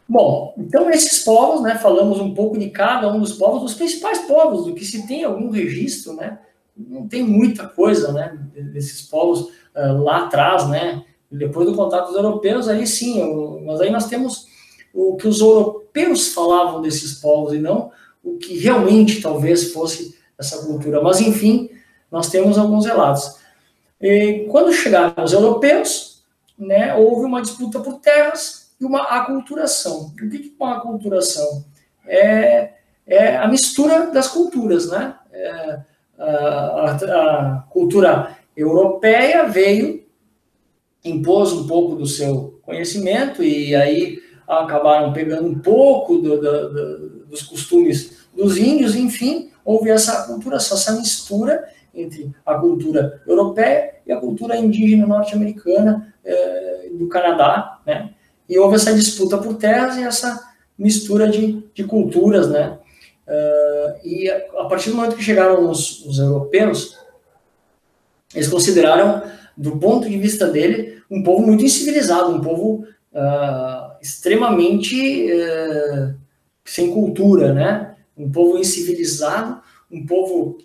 Bom, então esses povos, né, falamos um pouco de cada um dos povos, dos principais povos, do que se tem algum registro, né, não tem muita coisa, né, desses povos lá atrás, né, depois do contato dos europeus, aí sim, mas aí nós temos o que os europeus falavam desses povos e não o que realmente talvez fosse essa cultura, mas enfim, nós temos alguns relatos. E quando chegaram os europeus, né, houve uma disputa por terras, e uma aculturação. O que é uma aculturação? É a mistura das culturas, né? A cultura europeia veio, impôs um pouco do seu conhecimento e aí acabaram pegando um pouco dos costumes dos índios, enfim, houve essa aculturação, essa mistura entre a cultura europeia e a cultura indígena norte-americana do Canadá, né? E houve essa disputa por terras e essa mistura de culturas, né? E a partir do momento que chegaram os europeus, eles consideraram, do ponto de vista dele, um povo muito incivilizado, um povo extremamente sem cultura, né? Um povo incivilizado, um povo...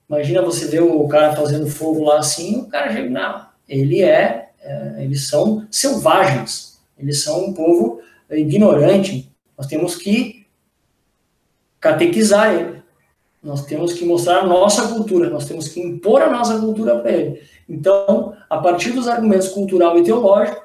imagina você ver o cara fazendo fogo lá assim, o cara chega, não, eles são selvagens, eles são um povo ignorante, nós temos que catequizar ele, nós temos que mostrar a nossa cultura, nós temos que impor a nossa cultura para ele. Então, a partir dos argumentos cultural e teológico,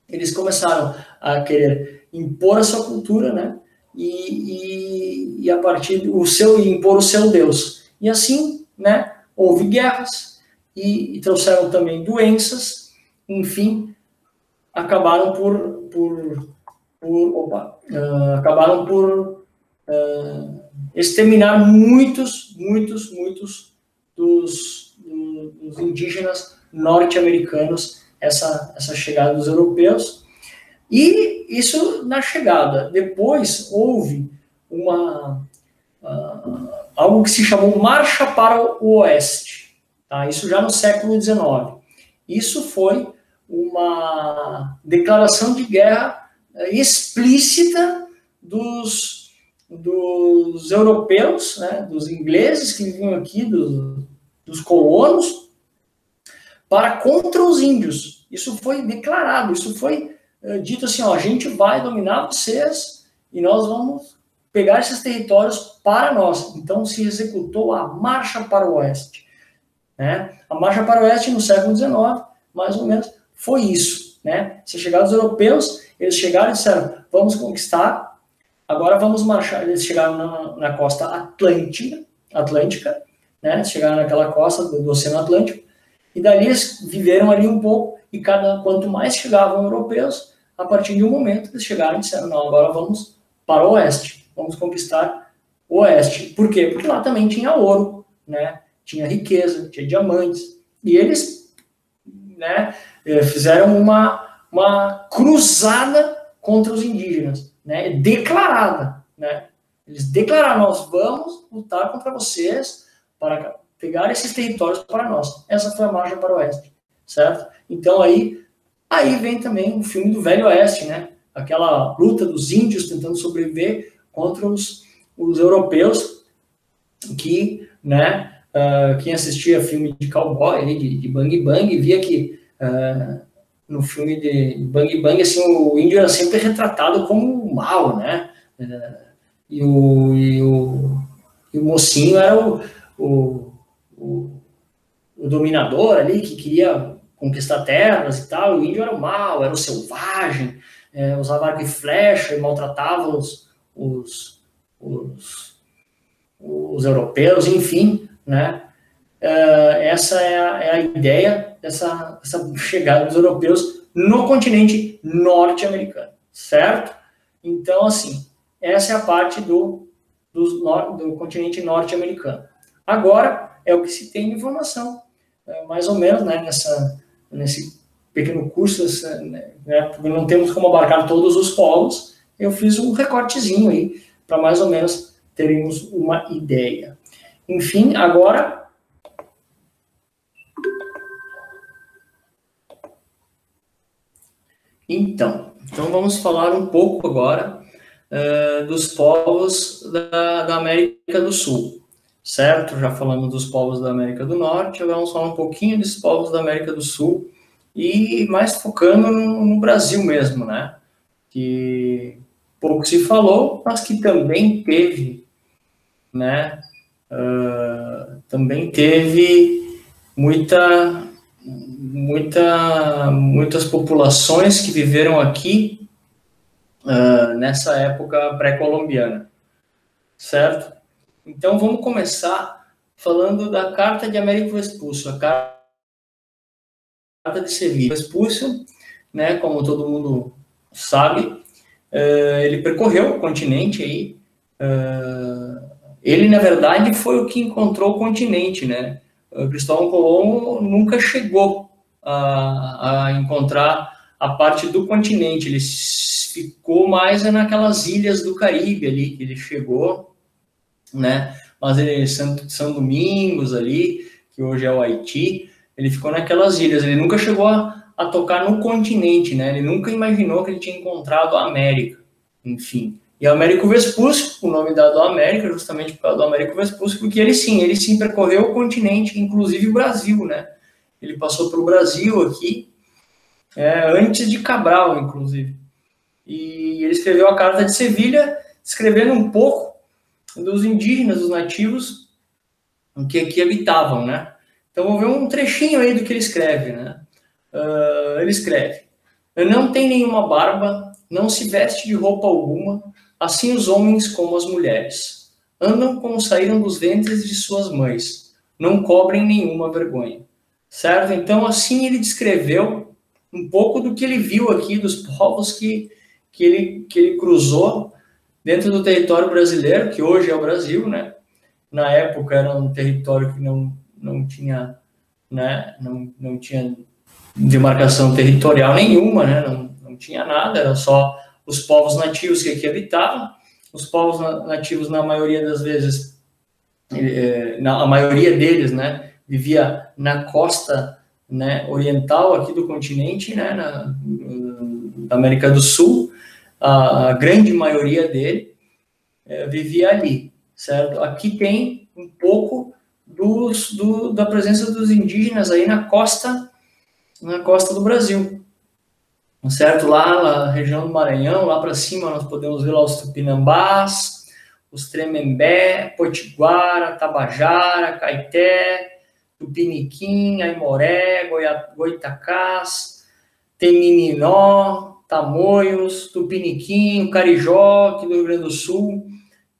eles começaram a querer impor a sua cultura, né? E a partir impor o seu Deus. E assim, né, houve guerras, e trouxeram também doenças, enfim, acabaram por exterminar muitos dos indígenas norte-americanos, essa chegada dos europeus. E isso na chegada. Depois houve algo que se chamou Marcha para o Oeste. Tá? Isso já no século XIX. Isso foi uma declaração de guerra explícita dos europeus, né, dos ingleses que viviam aqui, dos colonos, contra os índios. Isso foi declarado, isso foi dito assim, ó, a gente vai dominar vocês e nós vamos pegar esses territórios para nós. Então se executou a Marcha para o Oeste. Né? A Marcha para o Oeste no século XIX, mais ou menos, foi isso. Né? Se chegaram os europeus, eles chegaram e disseram, vamos conquistar, agora vamos marchar. Eles chegaram na costa atlântica, né? Chegaram naquela costa do Oceano Atlântico, e dali eles viveram ali um pouco, e quanto mais chegavam europeus, a partir de um momento eles chegaram e disseram, não, agora vamos para o Oeste, vamos conquistar o Oeste. Por quê? Porque lá também tinha ouro, né? Tinha riqueza, tinha diamantes, e eles, né, fizeram uma cruzada contra os indígenas, né, declarada, né, eles declararam, nós vamos lutar contra vocês para pegar esses territórios para nós. Essa foi a Marcha para o Oeste, certo? Então aí vem também o filme do Velho Oeste, né, aquela luta dos índios tentando sobreviver contra os europeus que, né, quem assistia filme de cowboy, de Bang Bang, via que no filme de Bang Bang, assim, o índio era sempre retratado como mal, né? E o mocinho era o dominador ali, que queria conquistar terras e tal, o índio era o mal, era o selvagem, usava arco e flecha e maltratava os europeus, enfim, né? Essa é a ideia dessa chegada dos europeus no continente norte-americano, certo? Então, assim, essa é a parte do continente norte-americano. Agora, é o que se tem de informação, mais ou menos, né, nesse pequeno curso, né, porque não temos como abarcar todos os polos, eu fiz um recortezinho aí, para mais ou menos termos uma ideia. Enfim, agora... Então vamos falar um pouco agora dos povos da América do Sul, certo? Já falamos dos povos da América do Norte, agora vamos falar um pouquinho dos povos da América do Sul, e mais focando no Brasil mesmo, né? Que pouco se falou, mas que também teve, né? Também teve muitas populações que viveram aqui nessa época pré-colombiana, certo? Então, vamos começar falando da Carta de Américo Vespúcio, a Carta de Sevilha. Vespúcio, né, como todo mundo sabe, ele percorreu o continente aí. Ele, na verdade, foi o que encontrou o continente, né? Cristóvão Colombo nunca chegou a encontrar a parte do continente, ele ficou mais naquelas ilhas do Caribe ali que ele chegou, né? Mas ele, São Domingos ali, que hoje é o Haiti, ele ficou naquelas ilhas, ele nunca chegou a tocar no continente, né? Ele nunca imaginou que ele tinha encontrado a América, enfim. E Américo Vespúcio, o nome dado à América, justamente por causa do Américo Vespúcio, porque ele sim percorreu o continente, inclusive o Brasil, né? Ele passou pelo Brasil aqui, antes de Cabral, inclusive. E ele escreveu a Carta de Sevilha, escrevendo um pouco dos indígenas, dos nativos, que aqui habitavam, né? Então, vamos ver um trechinho aí do que ele escreve, né? Ele escreve: não tem nenhuma barba, não se veste de roupa alguma, assim os homens como as mulheres. Andam como saíram dos ventres de suas mães, não cobrem nenhuma vergonha. Certo? Então, assim ele descreveu um pouco do que ele viu aqui, dos povos que ele cruzou dentro do território brasileiro, que hoje é o Brasil, né? Na época era um território que não tinha, né? Não tinha demarcação territorial nenhuma, né? Não tinha nada, eram só os povos nativos que aqui habitavam. Os povos nativos, na maioria das vezes, a maioria deles, né, vivia na costa, né, oriental aqui do continente, né, na América do Sul. A grande maioria dele vivia ali, certo? Aqui tem um pouco da presença dos indígenas aí na costa do Brasil, certo? Lá na região do Maranhão, lá para cima, nós podemos ver lá os Tupinambás, os Tremembé, Potiguara, Tabajara, Caeté, Tupiniquim, Aimoré, Goitacás, Temiminó, Tamoios, Tupiniquim, o Carijó, aqui do Rio Grande do Sul,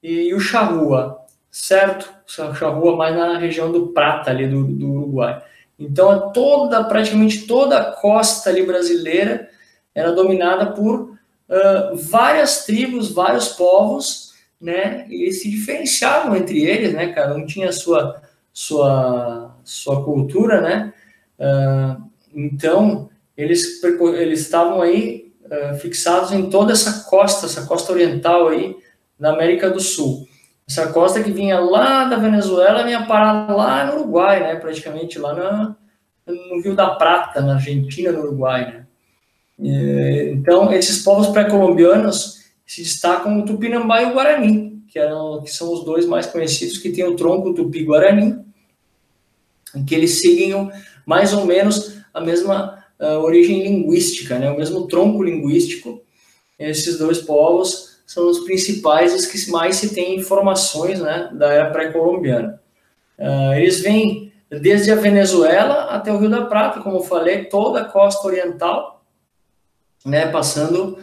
e o Charrua, certo? O Charrua mais na região do Prata, ali do Uruguai. Então, praticamente toda a costa ali brasileira era dominada por várias tribos, vários povos, né? E eles se diferenciavam entre eles, né? Cada um tinha a sua cultura, né? Então, eles estavam aí fixados em toda essa costa oriental aí da América do Sul. Essa costa que vinha lá da Venezuela vinha parar lá no Uruguai, né? Praticamente lá no Rio da Prata, na Argentina, no Uruguai, né? Então, esses povos pré-colombianos se destacam o Tupinambá e o Guarani, que são os dois mais conhecidos, que tem o tronco Tupi-Guarani, em que eles seguem mais ou menos a mesma origem linguística, né? O mesmo tronco linguístico. Esses dois povos são os principais, os que mais se tem informações, né, da era pré-colombiana. Eles vêm desde a Venezuela até o Rio da Prata, como eu falei, toda a costa oriental, né, passando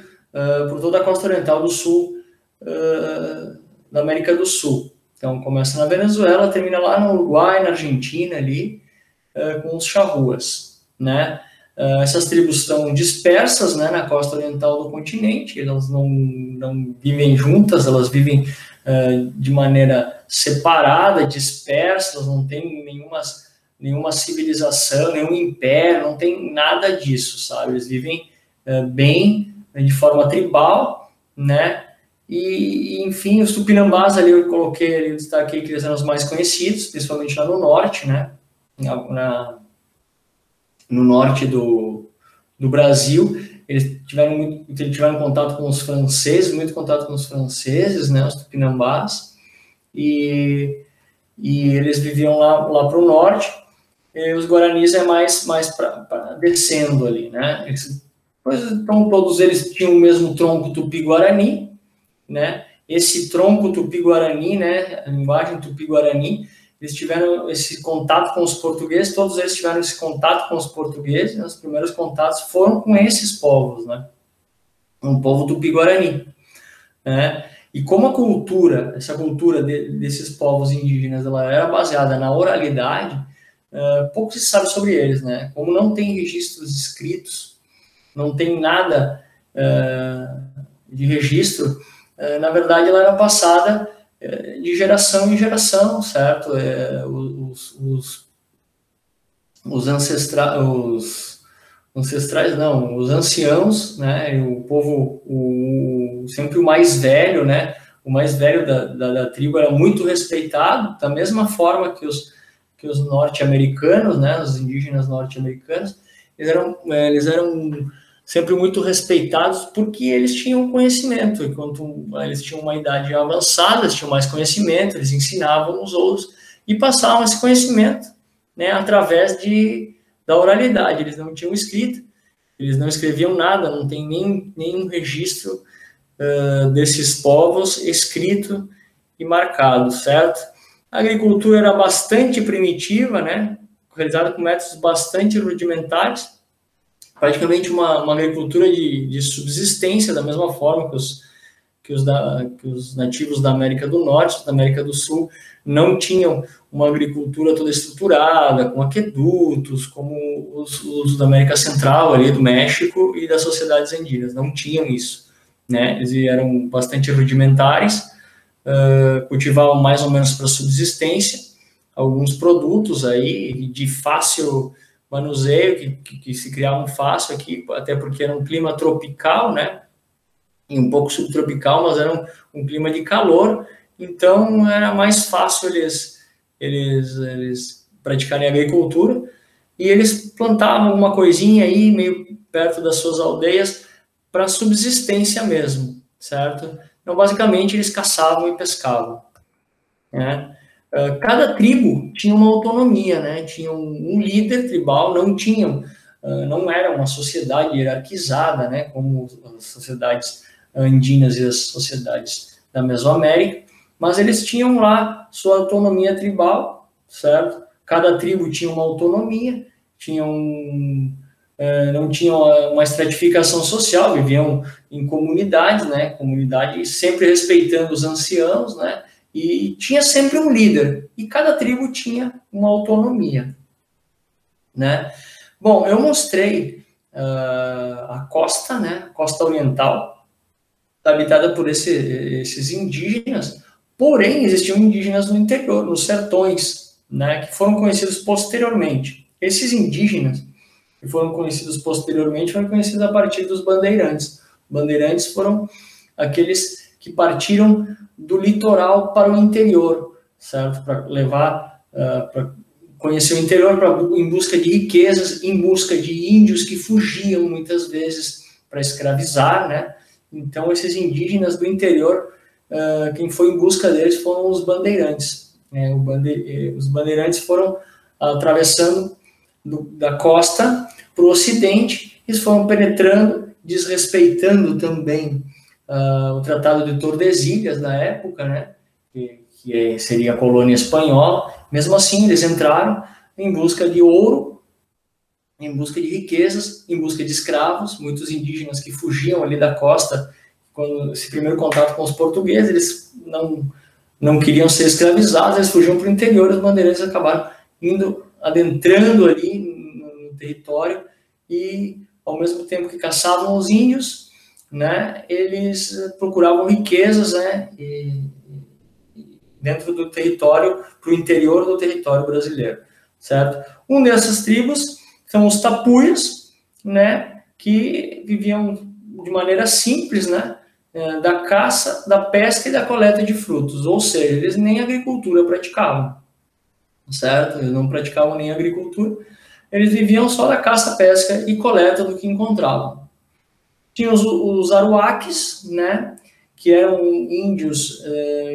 por toda a costa oriental do sul da América do Sul. Então, começa na Venezuela, termina lá no Uruguai, na Argentina, ali, com os charruas, né? Essas tribos estão dispersas, né, na costa oriental do continente, elas não vivem juntas, elas vivem de maneira separada, dispersas, não tem nenhuma civilização, nenhum império, não tem nada disso, sabe? Eles vivem bem, de forma tribal, né? E, enfim, os tupinambás ali eu coloquei, eu destaquei que eles eram os mais conhecidos, principalmente lá no norte, né? No norte do Brasil, eles tiveram contato com os franceses, muito contato com os franceses, né? Os tupinambás, e eles viviam lá para o norte. E os guaranis é mais para descendo ali, né? Então, todos eles tinham o mesmo tronco tupi-guarani, né? Esse tronco tupi-guarani, né? A linguagem tupi-guarani, eles tiveram esse contato com os portugueses, todos eles tiveram esse contato com os portugueses, né? Os primeiros contatos foram com esses povos, né? Um povo tupi-guarani, né? E como essa cultura desses povos indígenas, ela era baseada na oralidade, pouco se sabe sobre eles, né? Como não tem registros escritos, não tem nada de registro, na verdade ela era passada de geração em geração, certo? Os anciãos, né? O povo, sempre o mais velho, né? O mais velho da tribo era muito respeitado, da mesma forma que os norte-americanos, né? Os indígenas norte-americanos, eles eram sempre muito respeitados porque eles tinham conhecimento, enquanto eles tinham uma idade avançada, eles tinham mais conhecimento, eles ensinavam os outros e passavam esse conhecimento, né, através da oralidade. Eles não tinham escrita, eles não escreviam nada, não tem nenhum registro desses povos escrito e marcado, certo? A agricultura era bastante primitiva, né, realizada com métodos bastante rudimentares, praticamente uma agricultura de subsistência, da mesma forma que os nativos da América do Norte, da América do Sul, não tinham uma agricultura toda estruturada, com aquedutos, como os da América Central, ali do México e das sociedades andinhas, não tinham isso, né? Eles eram bastante rudimentares, cultivavam mais ou menos para subsistência, alguns produtos aí de fácil manuseio, que se criavam fácil aqui, até porque era um clima tropical, né? E um pouco subtropical, mas era um clima de calor, então era mais fácil eles praticarem agricultura, e eles plantavam uma coisinha aí, meio perto das suas aldeias, para subsistência mesmo, certo? Então, basicamente, eles caçavam e pescavam, né? Cada tribo tinha uma autonomia, né? Tinha um líder tribal, não era uma sociedade hierarquizada, né? Como as sociedades andinas e as sociedades da Mesoamérica, mas eles tinham lá sua autonomia tribal, certo? Cada tribo tinha uma autonomia, não tinham uma estratificação social, viviam em comunidades, né? Comunidade sempre respeitando os anciãos, né? E tinha sempre um líder, e cada tribo tinha uma autonomia, né? Bom, eu mostrei a costa, né? A costa oriental, habitada por esses indígenas, porém existiam indígenas no interior, nos sertões, né? Que foram conhecidos posteriormente. Esses indígenas que foram conhecidos posteriormente foram conhecidos a partir dos bandeirantes. Bandeirantes foram aqueles que partiram do litoral para o interior, certo? Para levar, para conhecer o interior em busca de riquezas, em busca de índios que fugiam muitas vezes para escravizar, né? Então, esses indígenas do interior, quem foi em busca deles foram os bandeirantes. Né? Os bandeirantes foram atravessando da costa para o ocidente, eles foram penetrando, desrespeitando também o Tratado de Tordesilhas na época, né, que seria a colônia espanhola. Mesmo assim, eles entraram em busca de ouro, em busca de riquezas, em busca de escravos, muitos indígenas que fugiam ali da costa, quando esse primeiro contato com os portugueses, eles não queriam ser escravizados, eles fugiam para o interior, os bandeirantes acabaram adentrando ali no território e, ao mesmo tempo que caçavam os índios, né, eles procuravam riquezas, né, dentro do território, para o interior do território brasileiro, certo? Uma dessas tribos são os tapuias, né, que viviam de maneira simples, né, da caça, da pesca e da coleta de frutos, ou seja, eles nem agricultura praticavam, certo? Eles não praticavam nem agricultura, eles viviam só da caça, pesca e coleta do que encontravam. Tinha os aruaques, né, que eram índios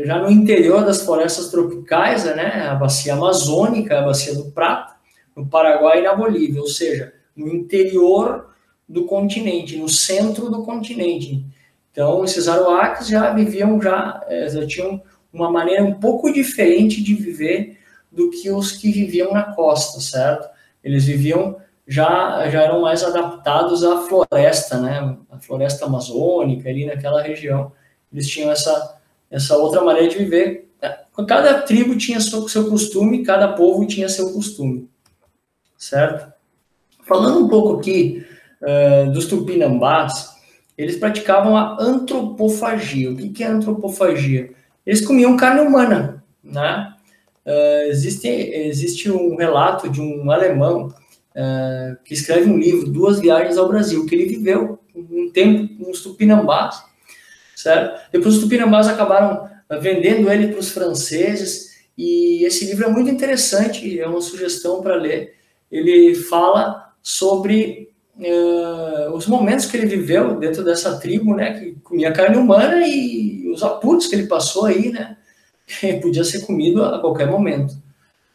já no interior das florestas tropicais, né, a bacia amazônica, a bacia do Prata, no Paraguai e na Bolívia, ou seja, no interior do continente, no centro do continente. Então, esses aruaques já viviam, já tinham uma maneira um pouco diferente de viver do que os que viviam na costa, certo? Eles viviam, já eram mais adaptados à floresta, né? A floresta amazônica, ali naquela região. Eles tinham essa outra maneira de viver. Cada tribo tinha seu costume, cada povo tinha seu costume, certo? Falando um pouco aqui dos tupinambás, eles praticavam a antropofagia. O que é antropofagia? Eles comiam carne humana, né? Existe um relato de um alemão que escreve um livro, Duas Viagens ao Brasil, que ele viveu um tempo com os tupinambás, certo? Depois os tupinambás acabaram vendendo ele para os franceses, e esse livro é muito interessante, é uma sugestão para ler. Ele fala sobre os momentos que ele viveu dentro dessa tribo, né, que comia carne humana, e os apuros que ele passou aí, né, que podia ser comido a qualquer momento.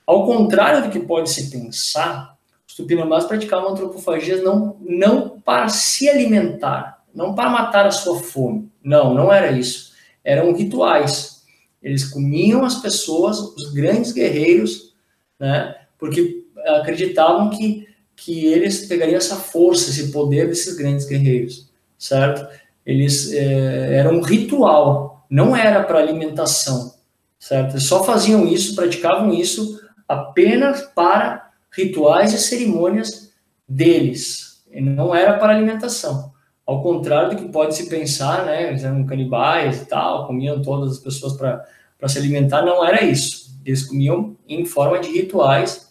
Ao contrário do que pode se pensar, os tupinambás praticavam antropofagias não para se alimentar, não para matar a sua fome. Não era isso. Eram rituais. Eles comiam as pessoas, os grandes guerreiros, né, porque acreditavam que eles pegariam essa força, esse poder desses grandes guerreiros, certo? Eles eram um ritual, não era para alimentação, certo? Eles só faziam isso, praticavam isso apenas para rituais e cerimônias deles, e não era para alimentação. Ao contrário do que pode se pensar, né? Eles eram canibais e tal, comiam todas as pessoas para se alimentar, não era isso. Eles comiam em forma de rituais,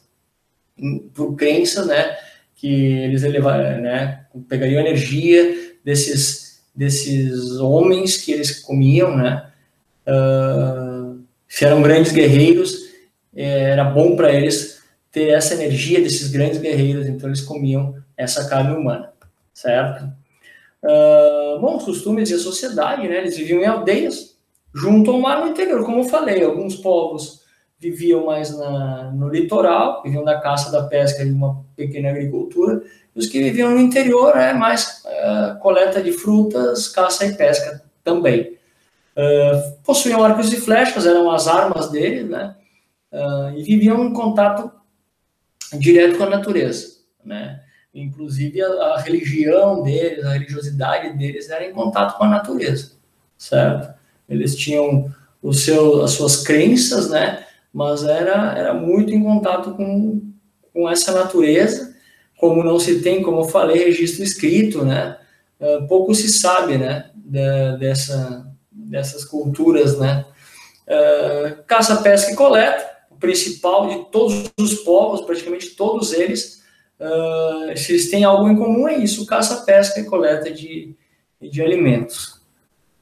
por crença, né, que eles elevaram, né, pegariam energia desses homens que eles comiam, né, se eram grandes guerreiros, era bom para eles ter essa energia desses grandes guerreiros, então eles comiam essa carne humana, certo? Bom, os costumes e a sociedade, né, eles viviam em aldeias, junto ao mar no interior, como eu falei, alguns povos viviam mais no litoral, viviam da caça, da pesca e uma pequena agricultura, e os que viviam no interior, mais coleta de frutas, caça e pesca também. Possuíam arcos e flechas, eram as armas deles, né? E viviam em contato direto com a natureza, né? Inclusive a religião deles, a religiosidade deles era em contato com a natureza, certo? Eles tinham as suas crenças, né? Mas era muito em contato com essa natureza. Como não se tem, como eu falei, registro escrito, né? Pouco se sabe, né? Dessas culturas, né? Caça, pesca e coleta, o principal de todos os povos, praticamente todos eles, se eles têm algo em comum, é isso: caça, pesca e coleta de alimentos,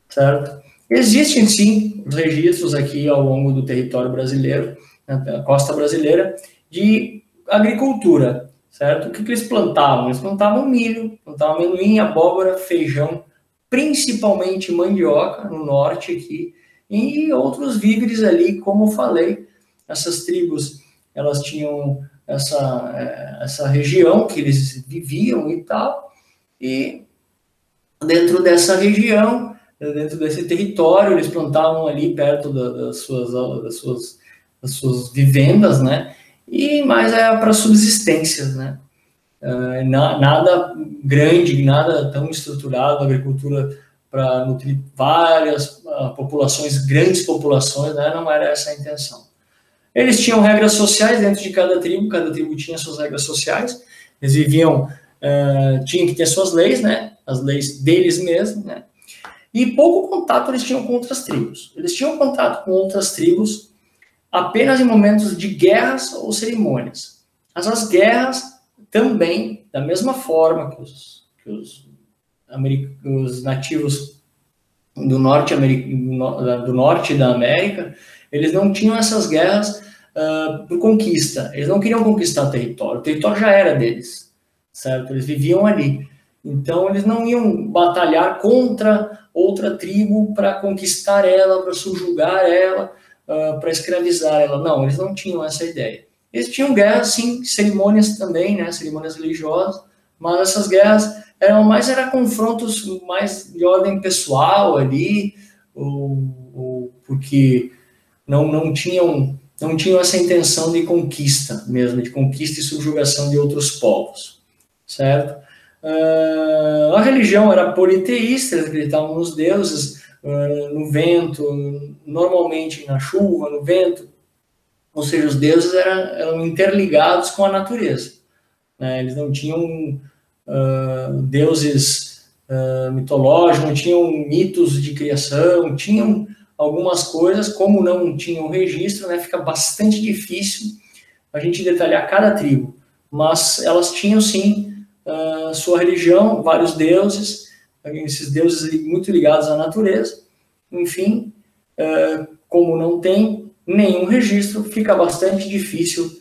certo? Existem, sim, registros aqui ao longo do território brasileiro, na costa brasileira, de agricultura, certo? O que eles plantavam? Eles plantavam milho, plantavam amendoim, abóbora, feijão, principalmente mandioca, no norte aqui, e outros víveres ali, como eu falei. Essas tribos, elas tinham essa região que eles viviam e tal, e dentro dessa região, dentro desse território, eles plantavam ali perto das suas vivendas, né? E mais para subsistências, né? nada grande, nada tão estruturado, agricultura para nutrir várias populações, grandes populações, né? Não era essa a intenção. Eles tinham regras sociais dentro de cada tribo tinha suas regras sociais, eles viviam, tinham que ter suas leis, né? As leis deles mesmos, né? E pouco contato eles tinham com outras tribos. Eles tinham contato com outras tribos apenas em momentos de guerras ou cerimônias. Mas as guerras também, da mesma forma que os nativos do norte da América, eles não tinham essas guerras por conquista. Eles não queriam conquistar território. O território já era deles, certo? Eles viviam ali. Então, eles não iam batalhar contra outra tribo para conquistar ela, para subjugar ela, para escravizar ela. Não, eles não tinham essa ideia. Eles tinham guerras, sim, cerimônias também, né? Cerimônias religiosas, mas essas guerras eram confrontos mais de ordem pessoal ali, ou porque não tinham essa intenção de conquista mesmo, de conquista e subjugação de outros povos, certo? A religião era politeísta, eles acreditavam nos deuses, no vento, normalmente na chuva, no vento, ou seja, os deuses eram interligados com a natureza, né? Eles não tinham deuses mitológicos, não tinham mitos de criação, tinham algumas coisas, como não tinham registro, né? Fica bastante difícil a gente detalhar cada tribo, mas elas tinham sim sua religião, vários deuses, esses deuses muito ligados à natureza. Enfim, como não tem nenhum registro, fica bastante difícil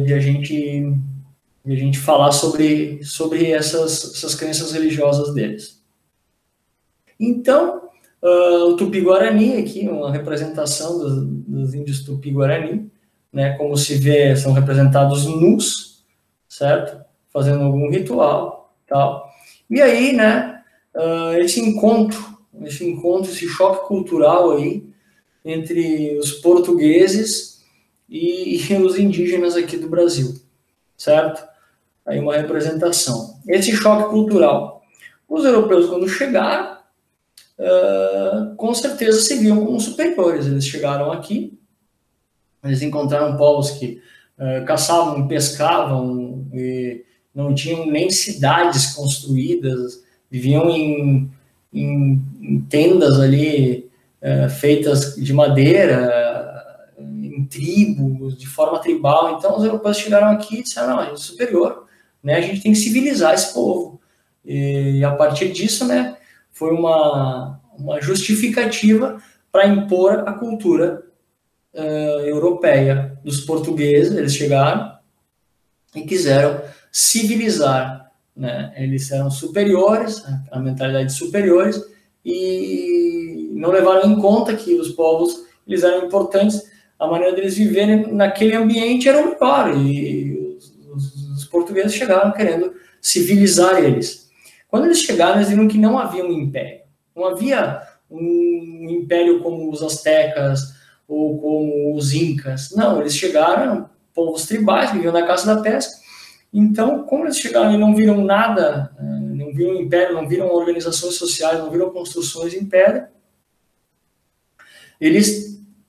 de a gente falar sobre essas crenças religiosas deles. Então, o Tupi-Guarani aqui, uma representação dos índios Tupi-Guarani, né, como se vê, são representados nus, certo? Fazendo algum ritual, tal. E aí, né, esse choque cultural aí entre os portugueses e os indígenas aqui do Brasil, certo? Aí uma representação. Esse choque cultural. Os europeus, quando chegaram, com certeza se viam como superiores. Eles chegaram aqui, eles encontraram povos que caçavam, pescavam, e não tinham nem cidades construídas, viviam em tendas ali feitas de madeira, em tribos, de forma tribal. Então os europeus chegaram aqui e disseram, não, a gente é superior, né? A gente tem que civilizar esse povo. E a partir disso, né, foi uma justificativa para impor a cultura europeia dos portugueses. Eles chegaram e quiseram civilizar, né? Eles eram superiores, a mentalidade de superiores, e não levaram em conta que os povos eles eram importantes, a maneira deles viverem naquele ambiente era o melhor, e os portugueses chegaram querendo civilizar eles. Quando eles chegaram, eles viram que não havia um império, não havia um império como os astecas ou como os incas. Não, eles chegaram, eram povos tribais, viviam na caça da pesca. Então, como eles chegaram e não viram nada, não viram império, não viram organizações sociais, não viram construções em pedra,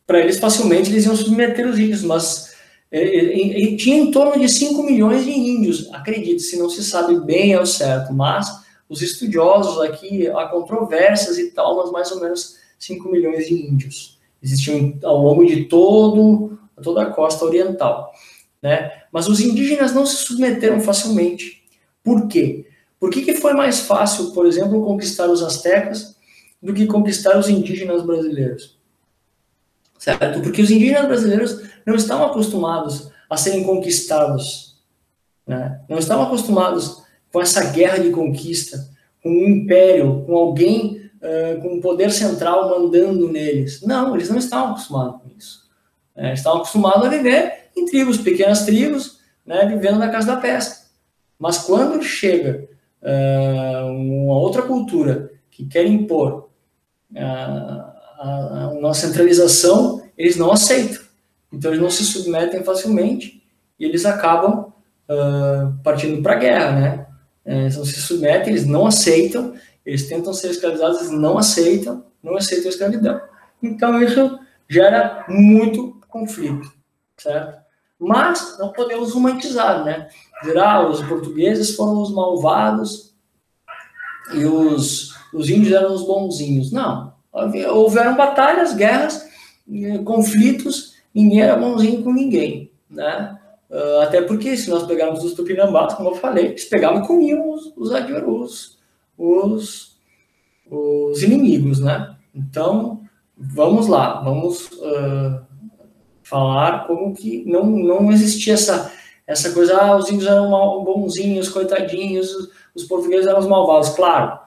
para eles facilmente eles iam submeter os índios, mas tinha em torno de 5 milhões de índios, acredite-se, não se sabe bem ao certo, mas os estudiosos aqui, há controvérsias e tal, mas mais ou menos 5 milhões de índios existiam ao longo de toda a costa oriental, né? Mas os indígenas não se submeteram facilmente. Por quê? Por que foi mais fácil, por exemplo, conquistar os astecas do que conquistar os indígenas brasileiros? Certo? Porque os indígenas brasileiros não estavam acostumados a serem conquistados, né? Não estavam acostumados com essa guerra de conquista, com um império, com alguém com um poder central mandando neles. Não, eles não estavam acostumados com isso. Eles estavam acostumados a viver em tribos, pequenas tribos, né, vivendo na casa da pesca. Mas quando chega uma outra cultura que quer impor uma centralização, eles não aceitam. Então eles não se submetem facilmente e eles acabam partindo para a guerra, né? Eles não se submetem, eles não aceitam, eles tentam ser escravizados, eles não aceitam a escravidão. Então, isso gera muito conflito, certo? Mas não podemos romantizar, né? Dizer, os portugueses foram os malvados e os índios eram os bonzinhos. Não. Houveram batalhas, guerras, conflitos, ninguém era bonzinho com ninguém, né? Até porque, se nós pegarmos os tupinambás, como eu falei, eles pegavam e comiam os inimigos, né? Então, vamos lá, vamos falar como que não existia essa coisa, os índios eram bonzinhos, coitadinhos, os portugueses eram os malvados. Claro,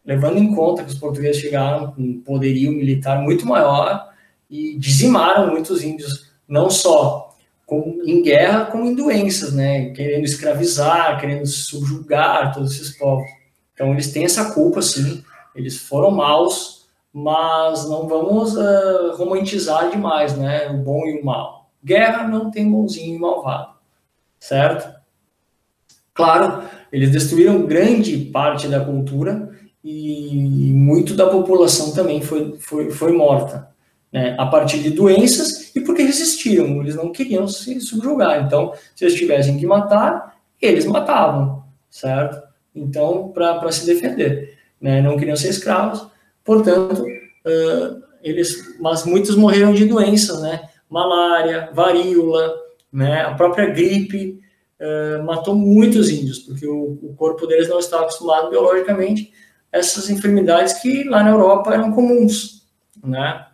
levando em conta que os portugueses chegaram com um poderio militar muito maior e dizimaram muitos índios, não só em guerra, como em doenças, né? Querendo escravizar, querendo subjugar todos esses povos. Então, eles têm essa culpa, sim. Eles foram maus, mas não vamos romantizar demais, né? O bom e o mal. Guerra não tem bonzinho e malvado, certo? Claro, eles destruíram grande parte da cultura e muito da população também foi morta, né? A partir de doenças e porque resistiram, eles não queriam se subjugar. Então, se eles tivessem que matar, eles matavam, certo? Então, para se defender, né? Não queriam ser escravos, portanto, mas muitos morreram de doenças, né? Malária, varíola, né? A própria gripe matou muitos índios, porque o corpo deles não estava acostumado biologicamente a essas enfermidades que lá na Europa eram comuns, né?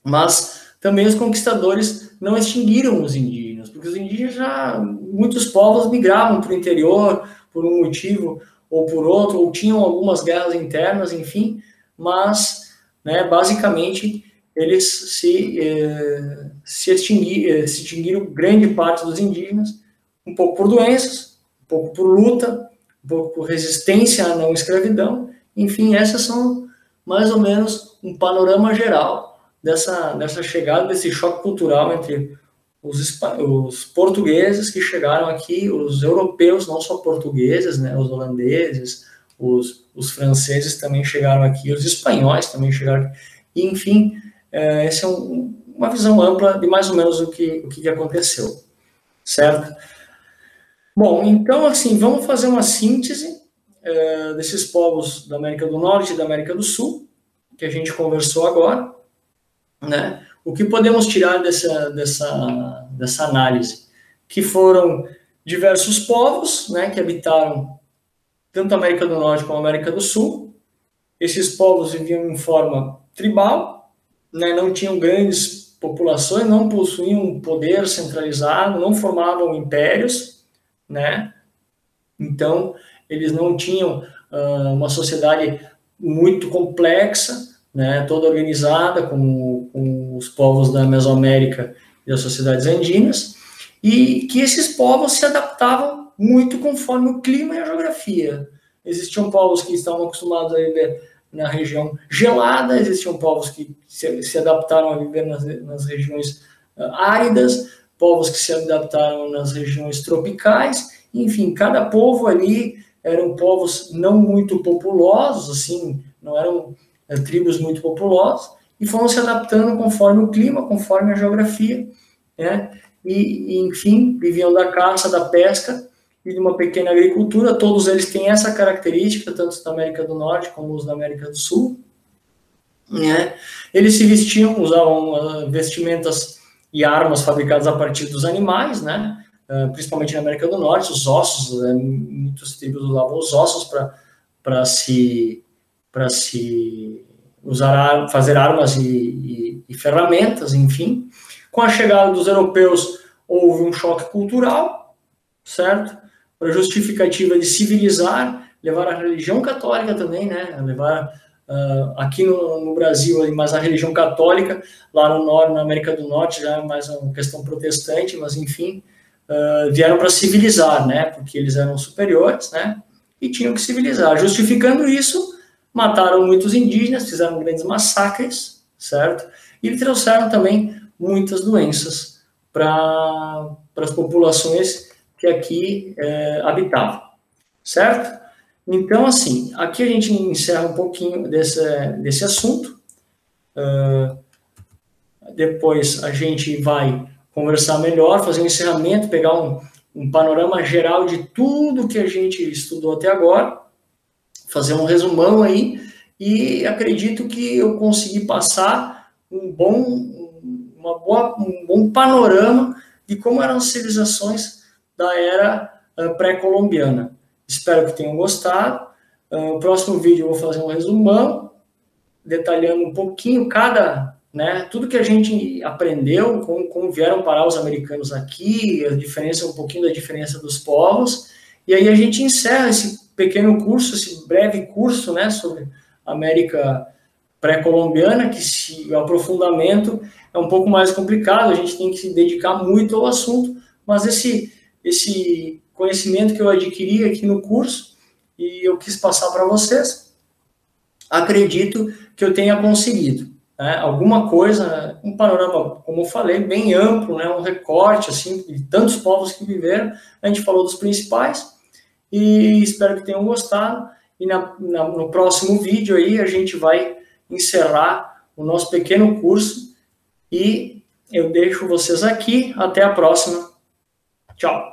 Mas também os conquistadores não extinguiram os indígenas, porque os indígenas muitos povos migravam para o interior por um motivo ou por outro, ou tinham algumas guerras internas, enfim, mas, né, basicamente, eles se extinguiram grande parte dos indígenas, um pouco por doenças, um pouco por luta, um pouco por resistência à não escravidão, enfim, essas são mais ou menos um panorama geral dessa chegada, desse choque cultural entre os portugueses que chegaram aqui, os europeus, não só portugueses, né, os holandeses, os franceses também chegaram aqui, os espanhóis também chegaram aqui, e, enfim, essa é uma visão ampla de mais ou menos o que aconteceu, certo? Bom, então, assim, vamos fazer uma síntese desses povos da América do Norte e da América do Sul, que a gente conversou agora, né? O que podemos tirar dessa análise? Que foram diversos povos, né, que habitaram tanto a América do Norte como a América do Sul. Esses povos viviam em forma tribal, né, não tinham grandes populações, não possuíam um poder centralizado, não formavam impérios, né? Então, eles não tinham uma sociedade muito complexa, né, toda organizada, como os povos da Mesoamérica e das sociedades andinas, e que esses povos se adaptavam muito conforme o clima e a geografia. Existiam povos que estavam acostumados a viver na região gelada, existiam povos que se adaptaram a viver nas regiões áridas, povos que se adaptaram nas regiões tropicais, enfim, cada povo ali eram povos não muito populosos, assim, não eram tribos muito populosas, e foram se adaptando conforme o clima, conforme a geografia, né? E enfim, viviam da caça, da pesca e de uma pequena agricultura. Todos eles têm essa característica, tanto os da América do Norte como os da América do Sul, né? Eles se vestiam, usavam vestimentas e armas fabricadas a partir dos animais, né? Principalmente na América do Norte, os ossos, muitas tribos usavam os ossos para se usar, fazer armas e ferramentas, enfim. Com a chegada dos europeus, houve um choque cultural, certo? Para justificativa de civilizar, levar a religião católica também, né? Levar aqui no Brasil, mas a religião católica, lá no norte, na América do Norte, já é mais uma questão protestante, mas enfim, vieram para civilizar, né? Porque eles eram superiores, né? E tinham que civilizar. Justificando isso, mataram muitos indígenas, fizeram grandes massacres, certo? E trouxeram também muitas doenças para as populações que aqui habitavam, certo? Então, assim, aqui a gente encerra um pouquinho desse assunto. Depois a gente vai conversar melhor, fazer um encerramento, pegar um panorama geral de tudo que a gente estudou até agora, fazer um resumão aí, e acredito que eu consegui passar um bom panorama de como eram as civilizações da era pré-colombiana. Espero que tenham gostado. No próximo vídeo eu vou fazer um resumão, detalhando um pouquinho tudo que a gente aprendeu, como vieram parar os americanos aqui, um pouquinho da diferença dos povos, e aí a gente encerra esse pequeno curso, esse breve curso, né, sobre América pré-colombiana, que o aprofundamento é um pouco mais complicado, a gente tem que se dedicar muito ao assunto, mas esse conhecimento que eu adquiri aqui no curso, e eu quis passar para vocês, acredito que eu tenha conseguido. Alguma coisa, um panorama, como eu falei, bem amplo, né, um recorte assim, de tantos povos que viveram. A gente falou dos principais e espero que tenham gostado. E no próximo vídeo aí a gente vai encerrar o nosso pequeno curso e eu deixo vocês aqui. Até a próxima. Tchau.